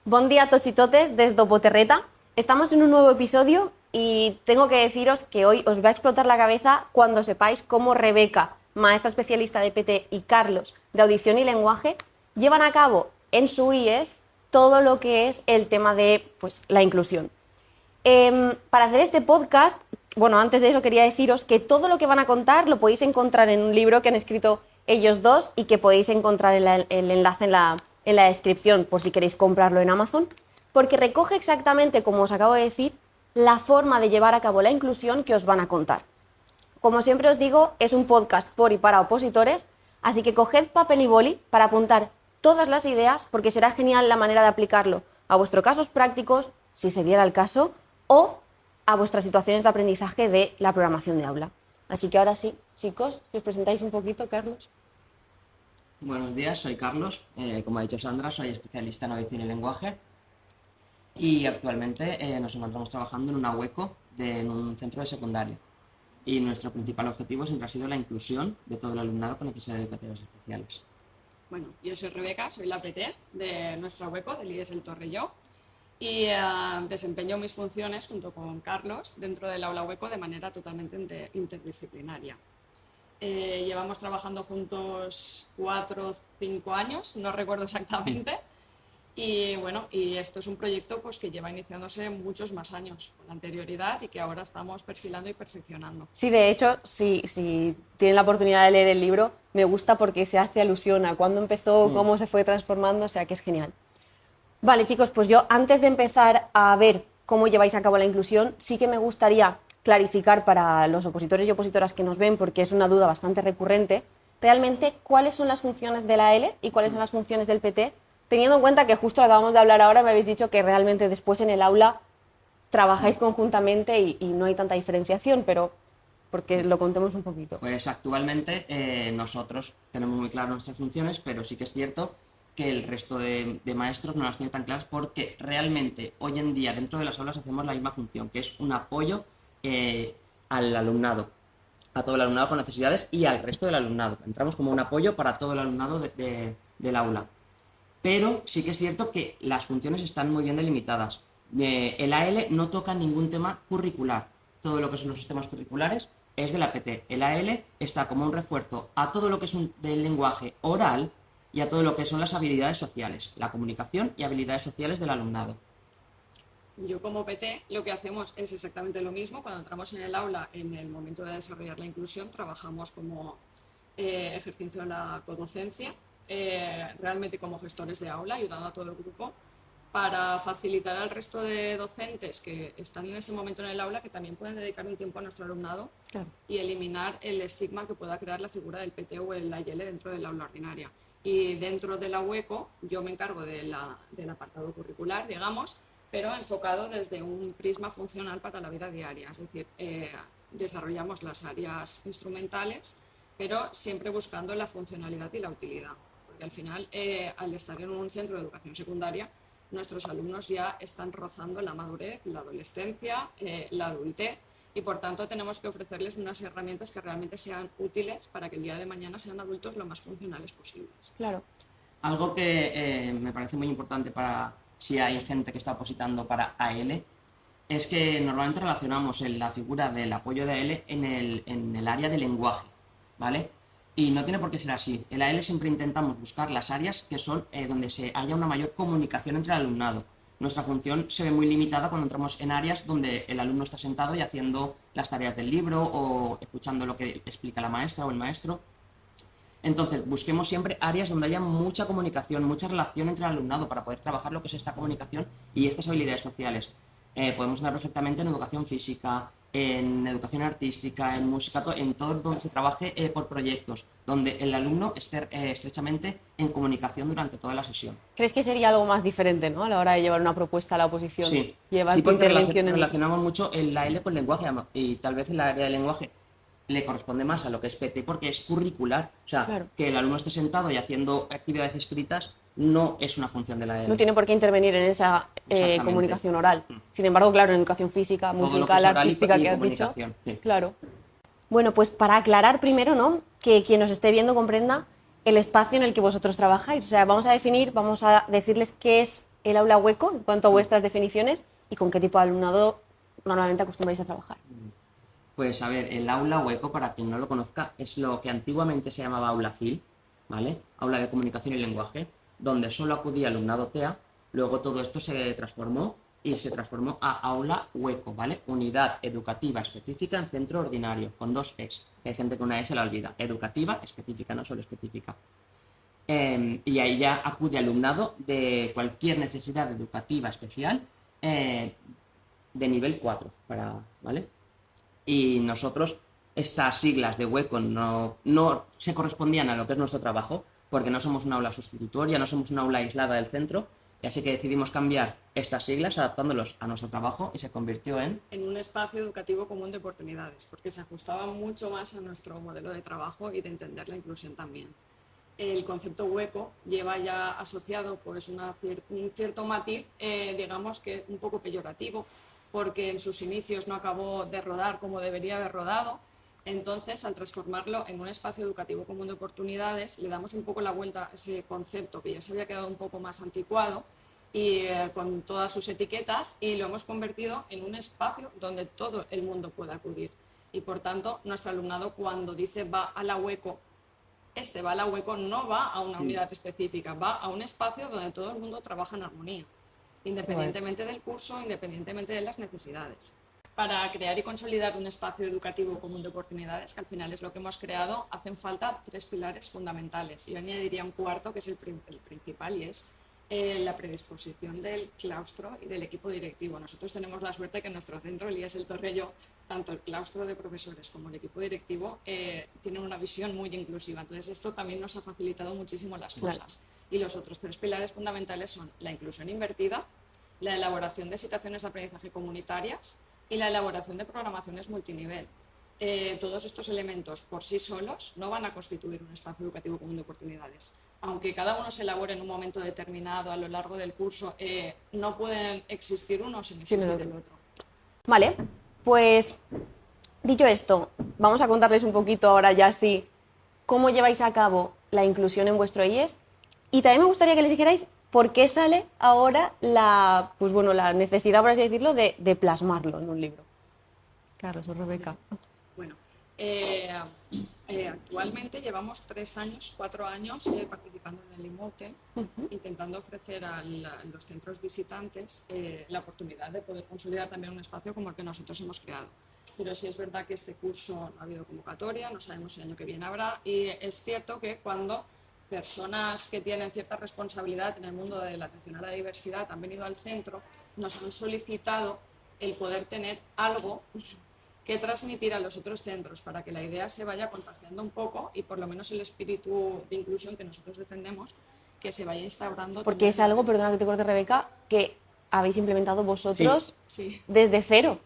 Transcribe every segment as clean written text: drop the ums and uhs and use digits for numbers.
Bon día, tochitotes, desde Poterreta. Estamos en un nuevo episodio y tengo que deciros que hoy os va a explotar la cabeza cuando sepáis cómo Rebeca, maestra especialista de PT, y Carlos, de audición y lenguaje, llevan a cabo en su IES todo lo que es el tema de la inclusión. Para hacer este podcast, bueno, antes de eso quería deciros que todo lo que van a contar lo podéis encontrar en un libro que han escrito ellos dos y que podéis encontrar el enlace en la descripción por si queréis comprarlo en Amazon, porque recoge exactamente, como os acabo de decir, la forma de llevar a cabo la inclusión que os van a contar. Como siempre os digo, es un podcast por y para opositores, así que coged papel y boli para apuntar todas las ideas, porque será genial la manera de aplicarlo a vuestros casos prácticos, si se diera el caso, o a vuestras situaciones de aprendizaje de la programación de aula. Así que ahora sí, chicos, si os presentáis un poquito, Carlos. Buenos días, soy Carlos. Como ha dicho Sandra, soy especialista en audición y lenguaje y actualmente nos encontramos trabajando en una hueco en un centro de secundaria. Y nuestro principal objetivo siempre ha sido la inclusión de todo el alumnado con necesidades educativas especiales. Bueno, yo soy Rebeca, soy la PT de nuestra hueco, del IES El Torrelló, y desempeño mis funciones junto con Carlos dentro del aula hueco de manera totalmente interdisciplinaria. Llevamos trabajando juntos 4 o 5 años, no recuerdo exactamente, y bueno, y esto es un proyecto pues, que lleva iniciándose muchos más años con anterioridad y que ahora estamos perfilando y perfeccionando. Sí, de hecho, si tienen la oportunidad de leer el libro, me gusta porque se hace alusión a cuándo empezó, cómo se fue transformando, o sea que es genial. Vale, chicos, pues yo antes de empezar a ver cómo lleváis a cabo la inclusión, sí que me gustaría clarificar para los opositores y opositoras que nos ven, porque es una duda bastante recurrente, realmente cuáles son las funciones de la L y cuáles son las funciones del PT, teniendo en cuenta que justo lo acabamos de hablar ahora, me habéis dicho que realmente después en el aula trabajáis conjuntamente y no hay tanta diferenciación, pero porque lo contemos un poquito. Pues actualmente nosotros tenemos muy claras nuestras funciones, pero sí que es cierto que el resto de maestros no las tiene tan claras porque realmente hoy en día dentro de las aulas hacemos la misma función, que es un apoyo al alumnado, a todo el alumnado con necesidades y al resto del alumnado. Entramos como un apoyo para todo el alumnado del aula. Pero sí que es cierto que las funciones están muy bien delimitadas. El AL no toca ningún tema curricular. Todo lo que son los sistemas curriculares es de la PT. El AL está como un refuerzo a todo lo que es del lenguaje oral y a todo lo que son las habilidades sociales, la comunicación y habilidades sociales del alumnado. Yo como PT lo que hacemos es exactamente lo mismo. Cuando entramos en el aula, en el momento de desarrollar la inclusión, trabajamos como ejercicio de la codocencia, realmente como gestores de aula, ayudando a todo el grupo para facilitar al resto de docentes que están en ese momento en el aula que también pueden dedicar un tiempo a nuestro alumnado y eliminar el estigma que pueda crear la figura del PT o el AIL dentro del aula ordinaria. Y dentro de la hueco yo me encargo del apartado curricular, digamos, pero enfocado desde un prisma funcional para la vida diaria. Es decir, desarrollamos las áreas instrumentales, pero siempre buscando la funcionalidad y la utilidad. Porque al final, al estar en un centro de educación secundaria, nuestros alumnos ya están rozando la madurez, la adolescencia, la adultez, y por tanto tenemos que ofrecerles unas herramientas que realmente sean útiles para que el día de mañana sean adultos lo más funcionales posibles. Claro. Algo que me parece muy importante para si hay gente que está opositando para AL es que normalmente relacionamos la figura del apoyo de AL en el área de lenguaje, ¿vale? Y no tiene por qué ser así. En la AL siempre intentamos buscar las áreas que son donde haya una mayor comunicación entre el alumnado. Nuestra función se ve muy limitada cuando entramos en áreas donde el alumno está sentado y haciendo las tareas del libro o escuchando lo que explica la maestra o el maestro. Entonces, busquemos siempre áreas donde haya mucha comunicación, mucha relación entre el alumnado para poder trabajar lo que es esta comunicación y estas habilidades sociales. Podemos entrar perfectamente en educación física, en educación artística, en música, en todo donde se trabaje por proyectos, donde el alumno esté estrechamente en comunicación durante toda la sesión. ¿Crees que sería algo más diferente, ¿no? A la hora de llevar una propuesta a la oposición? Sí, Llevar sí, tu porque intervención relacionamos mucho la L con el lenguaje y tal vez el área del lenguaje le corresponde más a lo que es PT porque es curricular. O sea, claro, que el alumno esté sentado y haciendo actividades escritas no es una función de la L. no tiene por qué intervenir en esa comunicación oral. Sin embargo, claro, en educación física, Todo musical, lo que es artística y que has dicho. sí. Claro. Bueno, pues para aclarar primero, ¿no? Que quien nos esté viendo comprenda el espacio en el que vosotros trabajáis. O sea, vamos a decirles qué es el aula hueco en cuanto a vuestras definiciones y con qué tipo de alumnado normalmente acostumbráis a trabajar? Pues a ver, el aula hueco, para quien no lo conozca, es lo que antiguamente se llamaba aula CIL, ¿vale? Aula de Comunicación y Lenguaje, donde solo acudía alumnado TEA. Luego todo esto se transformó a aula hueco, ¿vale? Unidad educativa específica en centro ordinario, con 2 Es. Hay gente que una E se la olvida. Educativa, específica, no solo específica. Y ahí ya acude alumnado de cualquier necesidad educativa especial de nivel 4, ¿vale? Y nosotros, estas siglas de hueco no se correspondían a lo que es nuestro trabajo, porque no somos una aula sustitutoria, no somos una aula aislada del centro, y así que decidimos cambiar estas siglas adaptándolos a nuestro trabajo y se convirtió en un espacio educativo común de oportunidades, porque se ajustaba mucho más a nuestro modelo de trabajo y de entender la inclusión también. El concepto hueco lleva ya asociado pues un cierto matiz, digamos que un poco peyorativo, porque en sus inicios no acabó de rodar como debería haber rodado. Entonces, al transformarlo en un espacio educativo común de oportunidades, le damos un poco la vuelta a ese concepto que ya se había quedado un poco más anticuado y con todas sus etiquetas, y lo hemos convertido en un espacio donde todo el mundo puede acudir. Y por tanto, nuestro alumnado, cuando dice va a la hueco, va a la hueco no va a una unidad específica, va a un espacio donde todo el mundo trabaja en armonía, independientemente del curso, independientemente de las necesidades. Para crear y consolidar un espacio educativo común de oportunidades, que al final es lo que hemos creado, hacen falta 3 pilares fundamentales. Yo añadiría un cuarto, que es el principal, y es la predisposición del claustro y del equipo directivo. Nosotros tenemos la suerte que en nuestro centro, el IES El Torrello, tanto el claustro de profesores como el equipo directivo tienen una visión muy inclusiva. Entonces esto también nos ha facilitado muchísimo las cosas. Y los otros 3 pilares fundamentales son la inclusión invertida, la elaboración de situaciones de aprendizaje comunitarias y la elaboración de programaciones multinivel. Todos estos elementos por sí solos no van a constituir un espacio educativo común de oportunidades. Aunque cada uno se elabore en un momento determinado a lo largo del curso, no pueden existir uno sin existir el otro. Vale, pues dicho esto, vamos a contarles un poquito ahora ya sí cómo lleváis a cabo la inclusión en vuestro IES, y también me gustaría que les dijerais por qué sale ahora la necesidad, por así decirlo, de plasmarlo en un libro. Carlos o Rebeca. Bueno, actualmente llevamos 4 años participando en el IMOTE, intentando ofrecer a los centros visitantes la oportunidad de poder consolidar también un espacio como el que nosotros hemos creado. Pero sí es verdad que este curso no ha habido convocatoria, no sabemos si el año que viene habrá, y es cierto que cuando personas que tienen cierta responsabilidad en el mundo de la atención a la diversidad han venido al centro, nos han solicitado el poder tener algo que transmitir a los otros centros para que la idea se vaya contagiando un poco y por lo menos el espíritu de inclusión que nosotros defendemos que se vaya instaurando. Porque es algo, perdona que te corte Rebeca, que habéis implementado vosotros sí. Desde cero.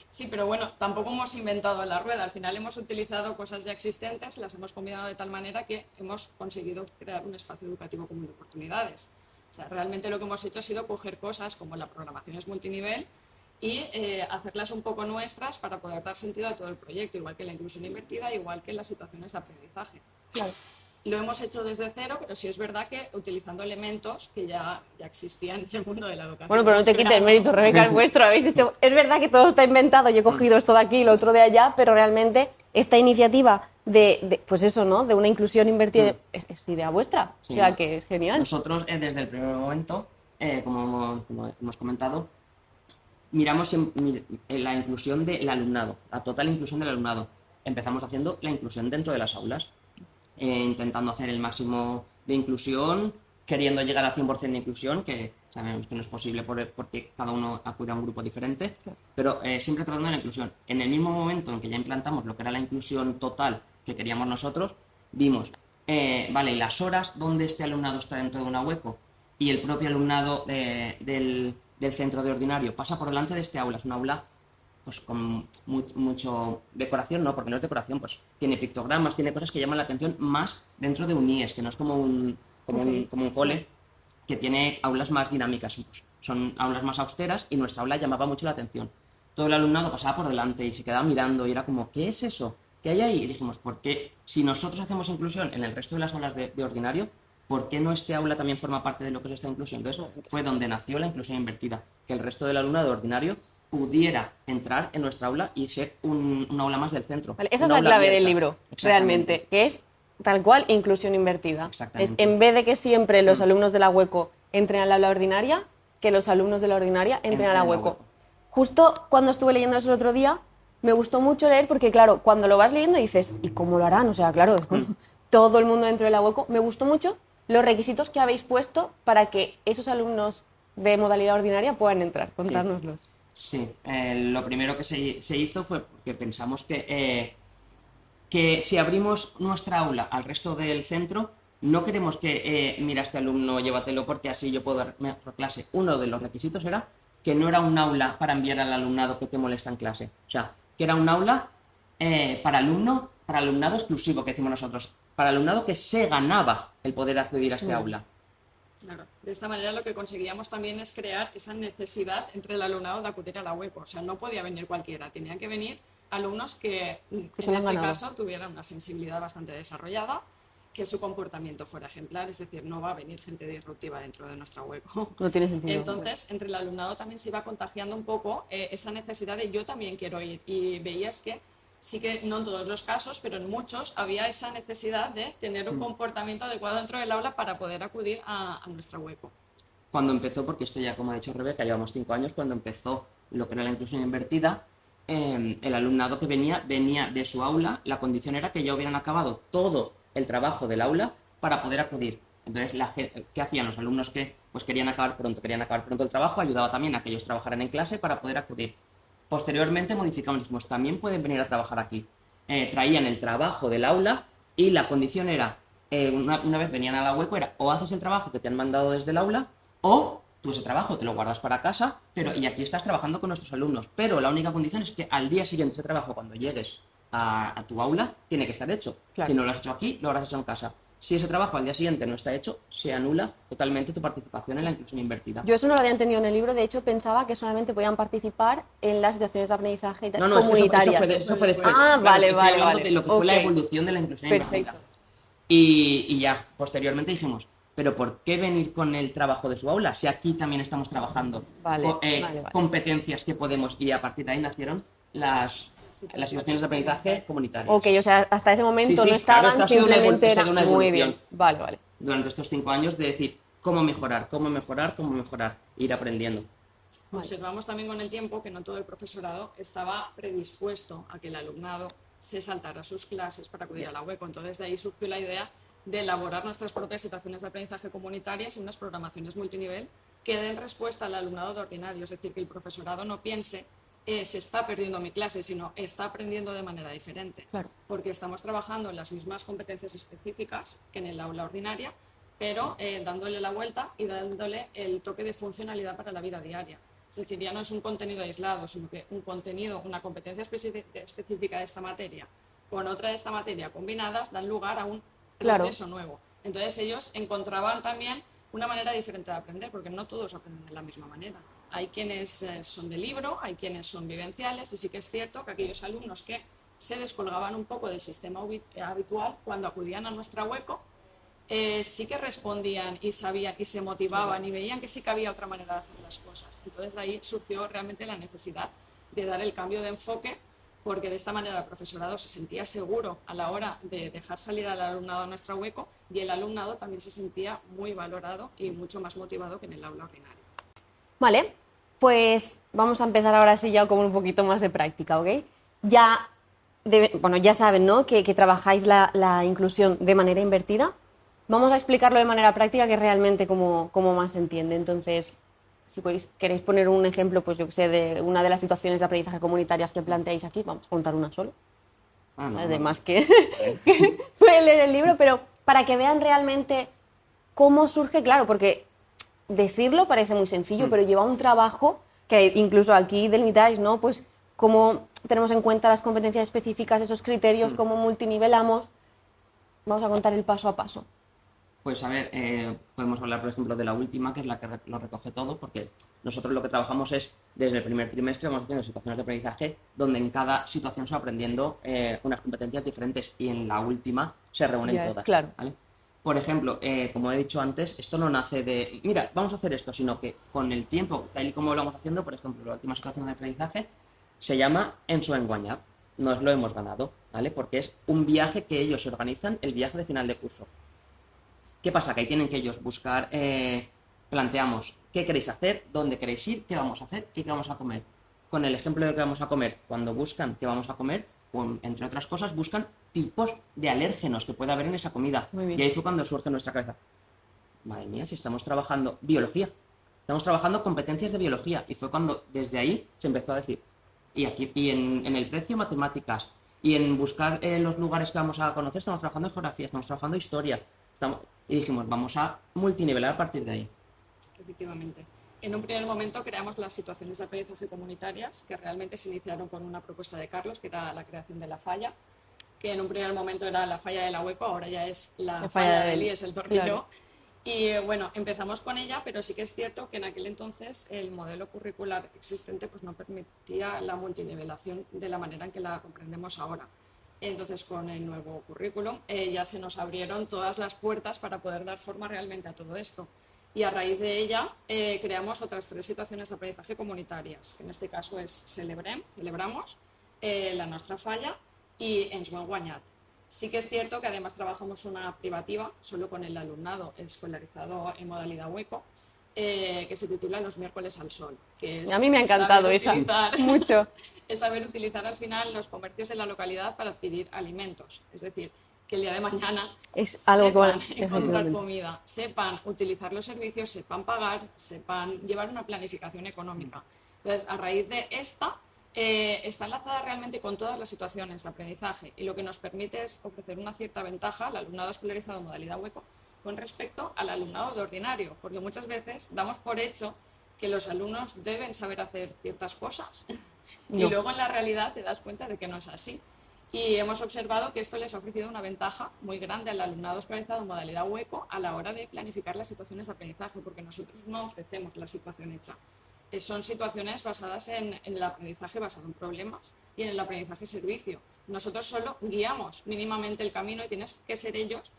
Sí, pero bueno, tampoco hemos inventado la rueda. Al final hemos utilizado cosas ya existentes, las hemos combinado de tal manera que hemos conseguido crear un espacio educativo común de oportunidades. O sea, realmente lo que hemos hecho ha sido coger cosas como la programación es multinivel y hacerlas un poco nuestras para poder dar sentido a todo el proyecto, igual que la inclusión invertida, igual que las situaciones de aprendizaje. Claro. Lo hemos hecho desde cero, pero sí es verdad que utilizando elementos que ya existían en el mundo de la educación. Bueno, pero no te quites el mérito, Rebeca, es vuestro. Habéis hecho... Es verdad que todo está inventado, yo he cogido esto de aquí y lo otro de allá, pero realmente esta iniciativa pues eso, ¿no? De una inclusión invertida es idea vuestra, o sea que es genial. Nosotros desde el primer momento, como hemos comentado, miramos la inclusión del alumnado, la total inclusión del alumnado. Empezamos haciendo la inclusión dentro de las aulas. Intentando hacer el máximo de inclusión, queriendo llegar al 100% de inclusión, que sabemos que no es posible porque cada uno acude a un grupo diferente, pero siempre tratando de la inclusión. En el mismo momento en que ya implantamos lo que era la inclusión total que queríamos nosotros, vimos, vale, y las horas donde este alumnado está dentro de una hueco y el propio alumnado del centro de ordinario pasa por delante de este aula, es un aula pues con mucho decoración, no, porque no es decoración, pues tiene pictogramas, tiene cosas que llaman la atención más dentro de un IES, que no es como un cole, que tiene aulas más dinámicas, pues son aulas más austeras y nuestra aula llamaba mucho la atención. Todo el alumnado pasaba por delante y se quedaba mirando y era como, ¿qué es eso? ¿Qué hay ahí? Y dijimos, porque si nosotros hacemos inclusión en el resto de las aulas de ordinario, ¿por qué no este aula también forma parte de lo que es esta inclusión? Entonces fue donde nació la inclusión invertida, que el resto del alumnado ordinario pudiera entrar en nuestra aula y ser un aula más del centro. Vale, esa es un la aula clave del abierta. libro, Exactamente. realmente, que es tal cual inclusión invertida. Es Exactamente. en vez de que siempre los alumnos de la hueco entren al aula ordinaria, que los alumnos de la ordinaria entren a la hueco. Justo cuando estuve leyendo eso el otro día, me gustó mucho leer porque, claro, cuando lo vas leyendo dices, ¿y cómo lo harán? O sea, claro, es como todo el mundo dentro de la hueco. Me gustó mucho los requisitos que habéis puesto para que esos alumnos de modalidad ordinaria puedan entrar. Contárnoslos. Sí, lo primero que se hizo fue que pensamos que si abrimos nuestra aula al resto del centro, no queremos que, mira, este alumno, llévatelo porque así yo puedo dar mejor clase. Uno de los requisitos era que no era un aula para enviar al alumnado que te molesta en clase. O sea, que era un aula para alumnado exclusivo, que decimos nosotros, para alumnado que se ganaba el poder acudir a este aula. Claro. De esta manera lo que conseguíamos también es crear esa necesidad entre el alumnado de acudir a la hueco. O sea, no podía venir cualquiera, tenían que venir alumnos que en este caso tuvieran una sensibilidad bastante desarrollada, que su comportamiento fuera ejemplar, es decir, no va a venir gente disruptiva dentro de nuestra hueco. No tiene sentido. Entonces, entre el alumnado también se iba contagiando un poco esa necesidad de yo también quiero ir. Y veías que sí que no en todos los casos, pero en muchos había esa necesidad de tener un comportamiento adecuado dentro del aula para poder acudir a nuestro hueco. Cuando empezó, porque esto ya como ha dicho Rebeca, llevamos 5 años, cuando empezó lo que era la inclusión invertida, el alumnado que venía de su aula, la condición era que ya hubieran acabado todo el trabajo del aula para poder acudir. Entonces, ¿qué hacían los alumnos que pues querían acabar pronto el trabajo? Ayudaba también a que ellos trabajaran en clase para poder acudir. Posteriormente modificamos, dijimos, también pueden venir a trabajar aquí. Traían el trabajo del aula y la condición era, una vez venían a la hueco, era o haces el trabajo que te han mandado desde el aula o tú ese trabajo te lo guardas para casa, y aquí estás trabajando con nuestros alumnos. Pero la única condición es que al día siguiente ese trabajo, cuando llegues a tu aula, tiene que estar hecho. Claro. Si no lo has hecho aquí, lo habrás hecho en casa. Si ese trabajo al día siguiente no está hecho, se anula totalmente tu participación en la inclusión invertida. Yo eso no lo había entendido en el libro, de hecho pensaba que solamente podían participar en las situaciones de aprendizaje comunitarias. Eso fue después. Ah, vale, estoy hablando vale. de lo que fue la evolución de la inclusión Perfecto. invertida. Y ya, posteriormente dijimos, ¿pero por qué venir con el trabajo de su aula si aquí también estamos trabajando Vale. competencias que podemos? Y a partir de ahí nacieron las situaciones de aprendizaje comunitarias. Ok, o sea, hasta ese momento Sí, no estaban, claro, esto ha sido simplemente ha era sido una muy evolución. bien. Vale. Durante estos 5 años de decir cómo mejorar, ir aprendiendo. Observamos también con el tiempo que no todo el profesorado estaba predispuesto a que el alumnado se saltara sus clases para acudir a la hueco. Entonces de ahí surgió la idea de elaborar nuestras propias situaciones de aprendizaje comunitarias y unas programaciones multinivel que den respuesta al alumnado de ordinario, es decir, que el profesorado no piense se está perdiendo mi clase, sino está aprendiendo de manera diferente. Claro. Porque estamos trabajando en las mismas competencias específicas que en el aula ordinaria, pero dándole la vuelta y dándole el toque de funcionalidad para la vida diaria. Es decir, ya no es un contenido aislado, sino que un contenido, una competencia específica de esta materia con otra de esta materia combinadas dan lugar a un proceso nuevo. Entonces ellos encontraban también una manera diferente de aprender, porque no todos aprenden de la misma manera. Hay quienes son de libro, hay quienes son vivenciales, y sí que es cierto que aquellos alumnos que se descolgaban un poco del sistema habitual, cuando acudían a nuestra hueco, sí que respondían y sabían y se motivaban y veían que sí que había otra manera de hacer las cosas. Entonces de ahí surgió realmente la necesidad de dar el cambio de enfoque, porque de esta manera el profesorado se sentía seguro a la hora de dejar salir al alumnado a nuestra hueco, y el alumnado también se sentía muy valorado y mucho más motivado que en el aula ordinaria. Vale, pues vamos a empezar ahora sí ya con un poquito más de práctica, ¿ok? Ya saben, ¿no?, que trabajáis la inclusión de manera invertida. Vamos a explicarlo de manera práctica, que realmente como más se entiende. Entonces, si queréis poner un ejemplo, pues yo que sé, de una de las situaciones de aprendizaje comunitarias que planteáis aquí, vamos a contar una solo. Además que pueden leer el libro, pero para que vean realmente cómo surge, claro, porque decirlo parece muy sencillo, pero lleva un trabajo que incluso aquí delimitáis, ¿no? Pues cómo tenemos en cuenta las competencias específicas, esos criterios, cómo multinivelamos. Vamos a contar el paso a paso. Pues a ver, podemos hablar, por ejemplo, de la última, que es la que lo recoge todo, porque nosotros lo que trabajamos es, desde el primer trimestre, vamos haciendo situaciones de aprendizaje, donde en cada situación se va aprendiendo unas competencias diferentes, y en la última se reúnen todas. Claro. ¿Vale? Por ejemplo, como he dicho antes, esto no nace de, mira, vamos a hacer esto, sino que con el tiempo, tal y como lo vamos haciendo, por ejemplo, la última situación de aprendizaje se llama Enso en Guanyar. Nos lo hemos ganado, ¿vale? Porque es un viaje que ellos organizan, el viaje de final de curso. ¿Qué pasa? Que ahí tienen que ellos buscar, planteamos qué queréis hacer, dónde queréis ir, qué vamos a hacer y qué vamos a comer. Con el ejemplo de qué vamos a comer, cuando buscan qué vamos a comer, entre otras cosas, buscan tipos de alérgenos que pueda haber en esa comida. Muy bien. Y ahí fue cuando surge en nuestra cabeza, madre mía, si estamos trabajando biología, estamos trabajando competencias de biología. Y fue cuando desde ahí se empezó a decir, y aquí y en el precio matemáticas, y en buscar los lugares que vamos a conocer, estamos trabajando en geografía, estamos trabajando en historia. Y dijimos, vamos a multinivelar a partir de ahí. Efectivamente. En un primer momento creamos las situaciones de aprendizaje comunitarias, que realmente se iniciaron con una propuesta de Carlos, que era la creación de la falla, que en un primer momento era la falla de la Hueco, ahora ya es la falla de Elías el Tornillo. Claro. Y bueno, empezamos con ella, pero sí que es cierto que en aquel entonces el modelo curricular existente pues, no permitía la multinivelación de la manera en que la comprendemos ahora. Entonces, con el nuevo currículum ya se nos abrieron todas las puertas para poder dar forma realmente a todo esto. Y a raíz de ella creamos otras 3 situaciones de aprendizaje comunitarias, que en este caso es celebramos, la nuestra falla y Ens Bon Guanyat. Sí que es cierto que además trabajamos una privativa solo con el alumnado escolarizado en modalidad hueco, que se titula Los miércoles al sol. Que es A mí me ha encantado esa, mucho. Es saber utilizar al final los comercios de la localidad para adquirir alimentos. Es decir, que el día de mañana Es algo sepan que, encontrar comida, sepan utilizar los servicios, sepan pagar, sepan llevar una planificación económica. Entonces, a raíz de esta, está enlazada realmente con todas las situaciones de aprendizaje y lo que nos permite es ofrecer una cierta ventaja al alumnado escolarizado en modalidad hueco con respecto al alumnado de ordinario, porque muchas veces damos por hecho que los alumnos deben saber hacer ciertas cosas y luego en la realidad te das cuenta de que no es así. Y hemos observado que esto les ha ofrecido una ventaja muy grande al alumnado escolarizado en modalidad hueco a la hora de planificar las situaciones de aprendizaje, porque nosotros no ofrecemos la situación hecha. Son situaciones basadas en el aprendizaje basado en problemas y en el aprendizaje servicio. Nosotros solo guiamos mínimamente el camino y tienen que ser ellos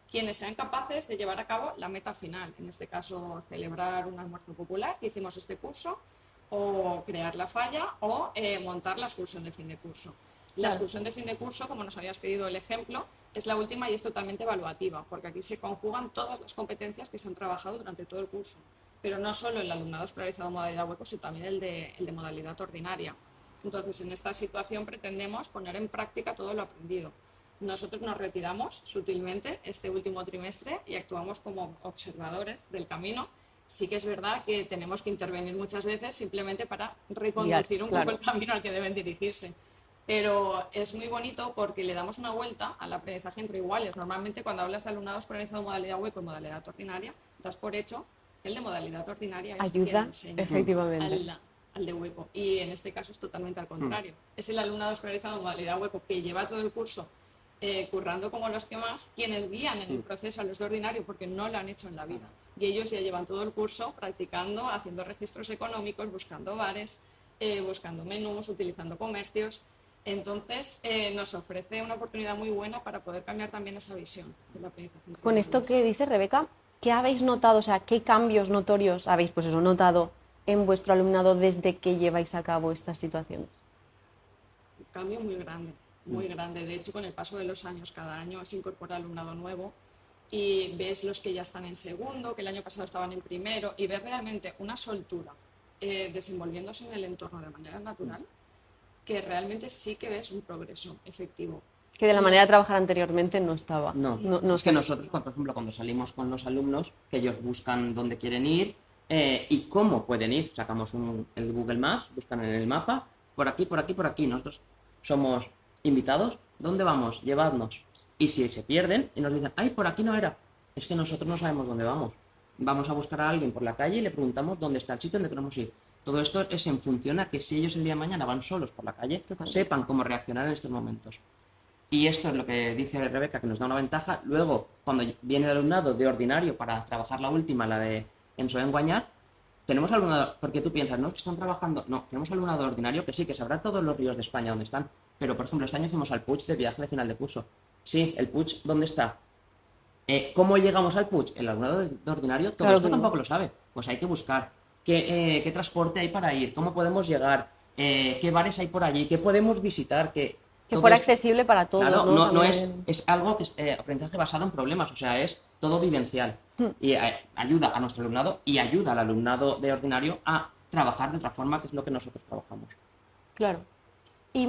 quienes sean capaces de llevar a cabo la meta final. En este caso, celebrar un almuerzo popular, que hicimos este curso, o crear la falla, o montar la excursión de fin de curso. La excursión de fin de curso, como nos habías pedido el ejemplo, es la última y es totalmente evaluativa, porque aquí se conjugan todas las competencias que se han trabajado durante todo el curso, pero no solo el alumnado escolarizado en modalidad hueco, sino también el de modalidad ordinaria. Entonces, en esta situación pretendemos poner en práctica todo lo aprendido. Nosotros nos retiramos sutilmente este último trimestre y actuamos como observadores del camino. Sí que es verdad que tenemos que intervenir muchas veces simplemente para reconducir un poco el camino al que deben dirigirse. Pero es muy bonito porque le damos una vuelta al aprendizaje entre iguales. Normalmente cuando hablas de alumnado escolarizado en modalidad hueco y modalidad ordinaria, das por hecho que el de modalidad ordinaria es quien enseña efectivamente. al de hueco. Y en este caso es totalmente al contrario. Es el alumnado escolarizado en modalidad hueco que lleva todo el curso currando como los que más, quienes guían en el proceso a los de ordinario porque no lo han hecho en la vida. Y ellos ya llevan todo el curso practicando, haciendo registros económicos, buscando bares, buscando menús, utilizando comercios. Entonces, nos ofrece una oportunidad muy buena para poder cambiar también esa visión del aprendizaje. Con esto que dice Rebeca, ¿qué habéis notado? O sea, ¿qué cambios notorios habéis notado en vuestro alumnado desde que lleváis a cabo estas situaciones? Un cambio muy grande, muy grande. De hecho, con el paso de los años, cada año se incorpora alumnado nuevo y ves los que ya están en segundo, que el año pasado estaban en primero, y ves realmente una soltura desenvolviéndose en el entorno de manera natural, que realmente sí que ves un progreso efectivo. Que de la manera de trabajar anteriormente no estaba. No es que nosotros, por ejemplo, cuando salimos con los alumnos, que ellos buscan dónde quieren ir y cómo pueden ir, sacamos el Google Maps, buscan en el mapa, por aquí, por aquí, por aquí. Nosotros somos invitados, ¿dónde vamos? Llevadnos. Y si se pierden y nos dicen, ¡ay, por aquí no era! Es que nosotros no sabemos dónde vamos. Vamos a buscar a alguien por la calle y le preguntamos dónde está el sitio donde queremos ir. Todo esto es en función a que si ellos el día de mañana van solos por la calle, sepan cómo reaccionar en estos momentos. Y esto es lo que dice Rebeca, que nos da una ventaja. Luego, cuando viene el alumnado de ordinario para trabajar la última, la de Enso en Guanyar, tenemos alumnado, porque tú piensas, ¿no? Que están trabajando. No, tenemos alumnado ordinario que sí, que sabrá todos los ríos de España dónde están. Pero, por ejemplo, este año fuimos al Puig de viaje de final de curso. Sí, el Puig, ¿dónde está? ¿Cómo llegamos al Puig? El alumnado de ordinario todo Claro esto que no. tampoco lo sabe. Pues hay que buscar qué transporte hay para ir, cómo podemos llegar, qué bares hay por allí, qué podemos visitar, Que todo fuera es- accesible para todos, Claro, ¿no? no También. es algo que es aprendizaje basado en problemas, o sea, es todo vivencial. Hmm. Y ayuda a nuestro alumnado y ayuda al alumnado de ordinario a trabajar de otra forma, que es lo que nosotros trabajamos. Claro. Y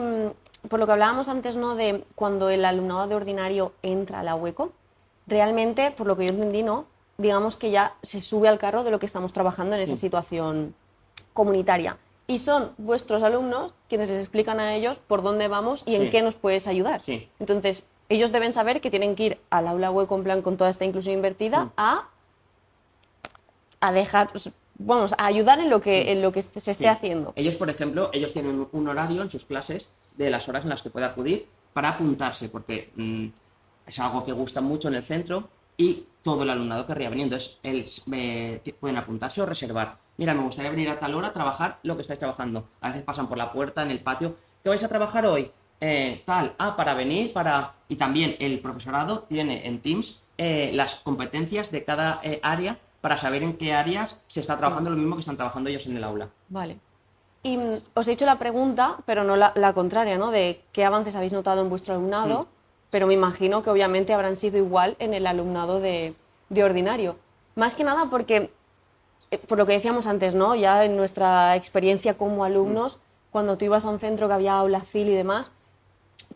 por lo que hablábamos antes, ¿no? De cuando el alumnado de ordinario entra a la hueco, realmente, por lo que yo entendí, ¿no? Digamos que ya se sube al carro de lo que estamos trabajando en esa Sí. situación comunitaria. Y son vuestros alumnos quienes les explican a ellos por dónde vamos y en Sí. qué nos puedes ayudar. Sí. Entonces, ellos deben saber que tienen que ir al aula hueco en plan con toda esta inclusión invertida a dejar, vamos, a ayudar en lo que se esté Sí. haciendo. Ellos, por ejemplo, ellos tienen un horario en sus clases de las horas en las que puede acudir para apuntarse, porque es algo que gusta mucho en el centro y todo el alumnado querría venir. Entonces, pueden apuntarse o reservar. Mira, me gustaría venir a tal hora a trabajar lo que estáis trabajando. A veces pasan por la puerta, en el patio. ¿Qué vais a trabajar hoy? Para venir, para... Y también el profesorado tiene en Teams las competencias de cada área para saber en qué áreas se está trabajando lo mismo que están trabajando ellos en el aula. Vale. Y os he hecho la pregunta, pero no la contraria, ¿no? De qué avances habéis notado en vuestro alumnado, pero me imagino que obviamente habrán sido igual en el alumnado de ordinario. Más que nada porque, por lo que decíamos antes, ¿no? Ya en nuestra experiencia como alumnos, cuando tú ibas a un centro que había aula CIL y demás,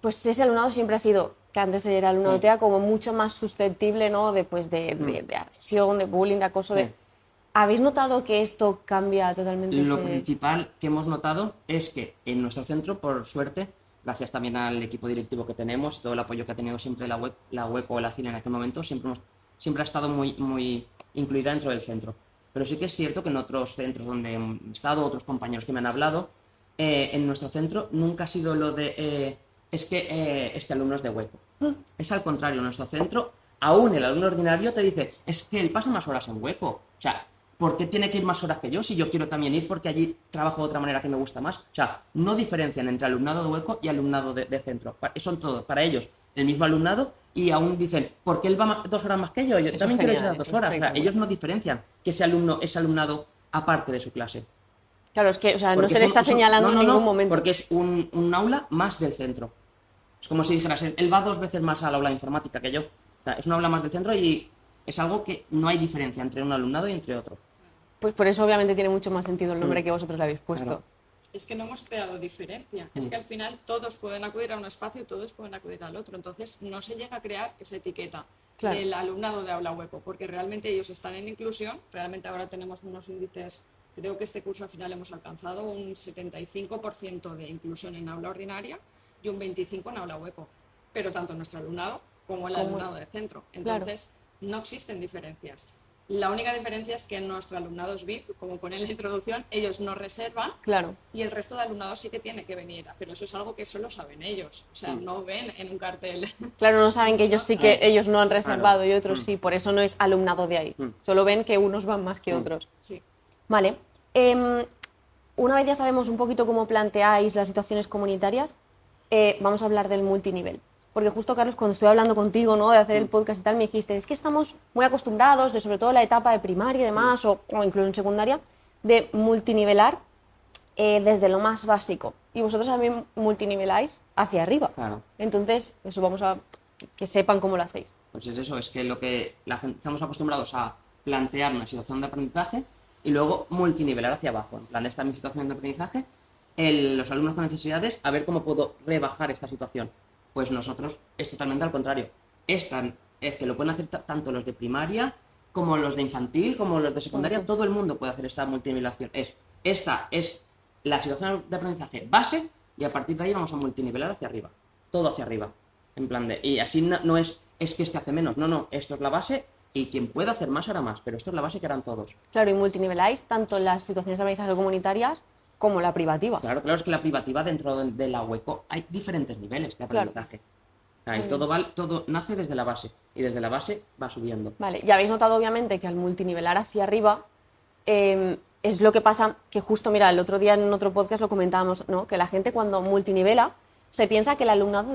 pues ese alumnado siempre ha sido, que antes era alumnado TEA, como mucho más susceptible, ¿no? De agresión, de bullying, de acoso. Sí. ¿Habéis notado que esto cambia totalmente Lo ese...? principal que hemos notado es que en nuestro centro, por suerte, gracias también al equipo directivo que tenemos y todo el apoyo que ha tenido siempre la UECO o la CIL en aquel momento, siempre ha estado muy incluida dentro del centro. Pero sí que es cierto que en otros centros donde he estado, otros compañeros que me han hablado, en nuestro centro nunca ha sido lo de este alumno es de hueco. Es al contrario, en nuestro centro, aún el alumno ordinario te dice, es que él pasa más horas en hueco. O sea, ¿por qué tiene que ir más horas que yo si yo quiero también ir porque allí trabajo de otra manera que me gusta más? O sea, no diferencian entre alumnado de hueco y alumnado de centro. Son todos, para ellos, el mismo alumnado y aún dicen, ¿por qué él va 2 horas más que yo? Yo Eso también es quiero ir genial, esas 2 eso es horas. O sea, espectacular. ellos no diferencian que ese alumno es alumnado aparte de su clase. Claro, es que, o sea, no Porque se le está señalando no, en ningún momento. porque es un aula más del centro. Es como si dijeras, él va 2 veces más al aula de informática que yo. O sea, es un aula más del centro y es algo que no hay diferencia entre un alumnado y entre otro. Pues por eso obviamente tiene mucho más sentido el nombre que vosotros le habéis puesto. Claro. Es que no hemos creado diferencia. Es que al final todos pueden acudir a un espacio y todos pueden acudir al otro. Entonces no se llega a crear esa etiqueta Claro. del alumnado de aula hueco, porque realmente ellos están en inclusión. Realmente ahora tenemos unos índices, creo que este curso al final hemos alcanzado un 75% de inclusión en aula ordinaria y un 25% en aula hueco. Pero tanto nuestro alumnado como el alumnado de centro. Entonces no existen diferencias. La única diferencia es que en nuestro alumnado es VIP, como pone en la introducción, ellos no reservan Claro. y el resto de alumnado sí que tiene que venir, pero eso es algo que solo saben ellos, o sea, no ven en un cartel. Claro, no saben que ellos sí que ellos no han Claro. reservado y otros sí, por eso no es alumnado de ahí. Solo ven que unos van más que otros. Sí. Vale. Una vez ya sabemos un poquito cómo planteáis las situaciones comunitarias, vamos a hablar del multinivel. Porque justo, Carlos, cuando estuve hablando contigo, ¿no? De hacer el podcast y tal, me dijiste, es que estamos muy acostumbrados, sobre todo en la etapa de primaria y demás, o incluso en secundaria, de multinivelar desde lo más básico. Y vosotros también multiniveláis hacia arriba. Claro. Entonces, eso vamos a que sepan cómo lo hacéis. Pues es eso, es que lo que la gente estamos acostumbrados a plantear una situación de aprendizaje y luego multinivelar hacia abajo. En plan, esta es mi situación de aprendizaje, los alumnos con necesidades, a ver cómo puedo rebajar esta situación. Pues nosotros es totalmente al contrario. Es que lo pueden hacer tanto los de primaria como los de infantil, como los de secundaria, todo el mundo puede hacer esta multinivelación. Esta es la situación de aprendizaje base y a partir de ahí vamos a multinivelar hacia arriba. Todo hacia arriba. En plan y así no es que este hace menos, no, esto es la base y quien pueda hacer más hará más, pero esto es la base que harán todos. Claro, y multiniveláis tanto las situaciones de aprendizaje comunitarias como la privativa. Claro, es que la privativa dentro de la hueco hay diferentes niveles de aprendizaje. Claro. Y todo nace desde la base y desde la base va subiendo. Vale, ya habéis notado obviamente que al multinivelar hacia arriba es lo que pasa, que justo, mira, el otro día en otro podcast lo comentábamos, ¿no? Que la gente cuando multinivela se piensa que el alumnado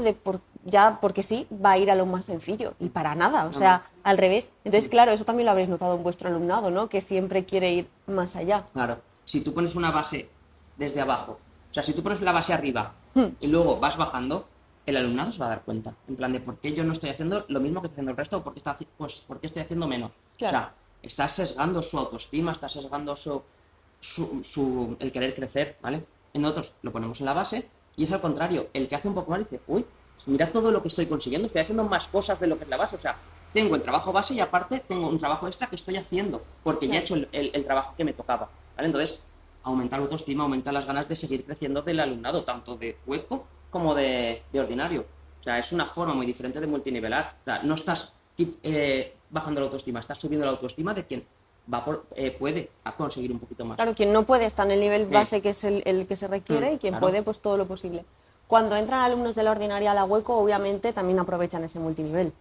ya porque sí, va a ir a lo más sencillo y para nada, o sea, al revés. Entonces, claro, eso también lo habréis notado en vuestro alumnado, ¿no? Que siempre quiere ir más allá. Claro, si tú pones una base desde abajo, o sea, si tú pones la base arriba y luego vas bajando, el alumnado se va a dar cuenta, en plan de por qué yo no estoy haciendo lo mismo que está haciendo el resto, o por qué estoy haciendo menos. Claro. O sea, estás sesgando su autoestima, estás sesgando el querer crecer, ¿vale? En nosotros lo ponemos en la base y es al contrario, el que hace un poco más dice, uy, mira todo lo que estoy consiguiendo, estoy haciendo más cosas de lo que es la base, o sea, tengo el trabajo base y aparte tengo un trabajo extra que estoy haciendo, porque ya he hecho el trabajo que me tocaba, ¿vale? Entonces, aumenta la autoestima, aumenta las ganas de seguir creciendo del alumnado, tanto de hueco como de ordinario. O sea, es una forma muy diferente de multinivelar. O sea, no estás bajando la autoestima, estás subiendo la autoestima de quien puede conseguir un poquito más. Claro, quien no puede está en el nivel base, que es el que se requiere, y quien claro. puede, pues todo lo posible. Cuando entran alumnos de la ordinaria a la hueco, obviamente también aprovechan ese multinivel,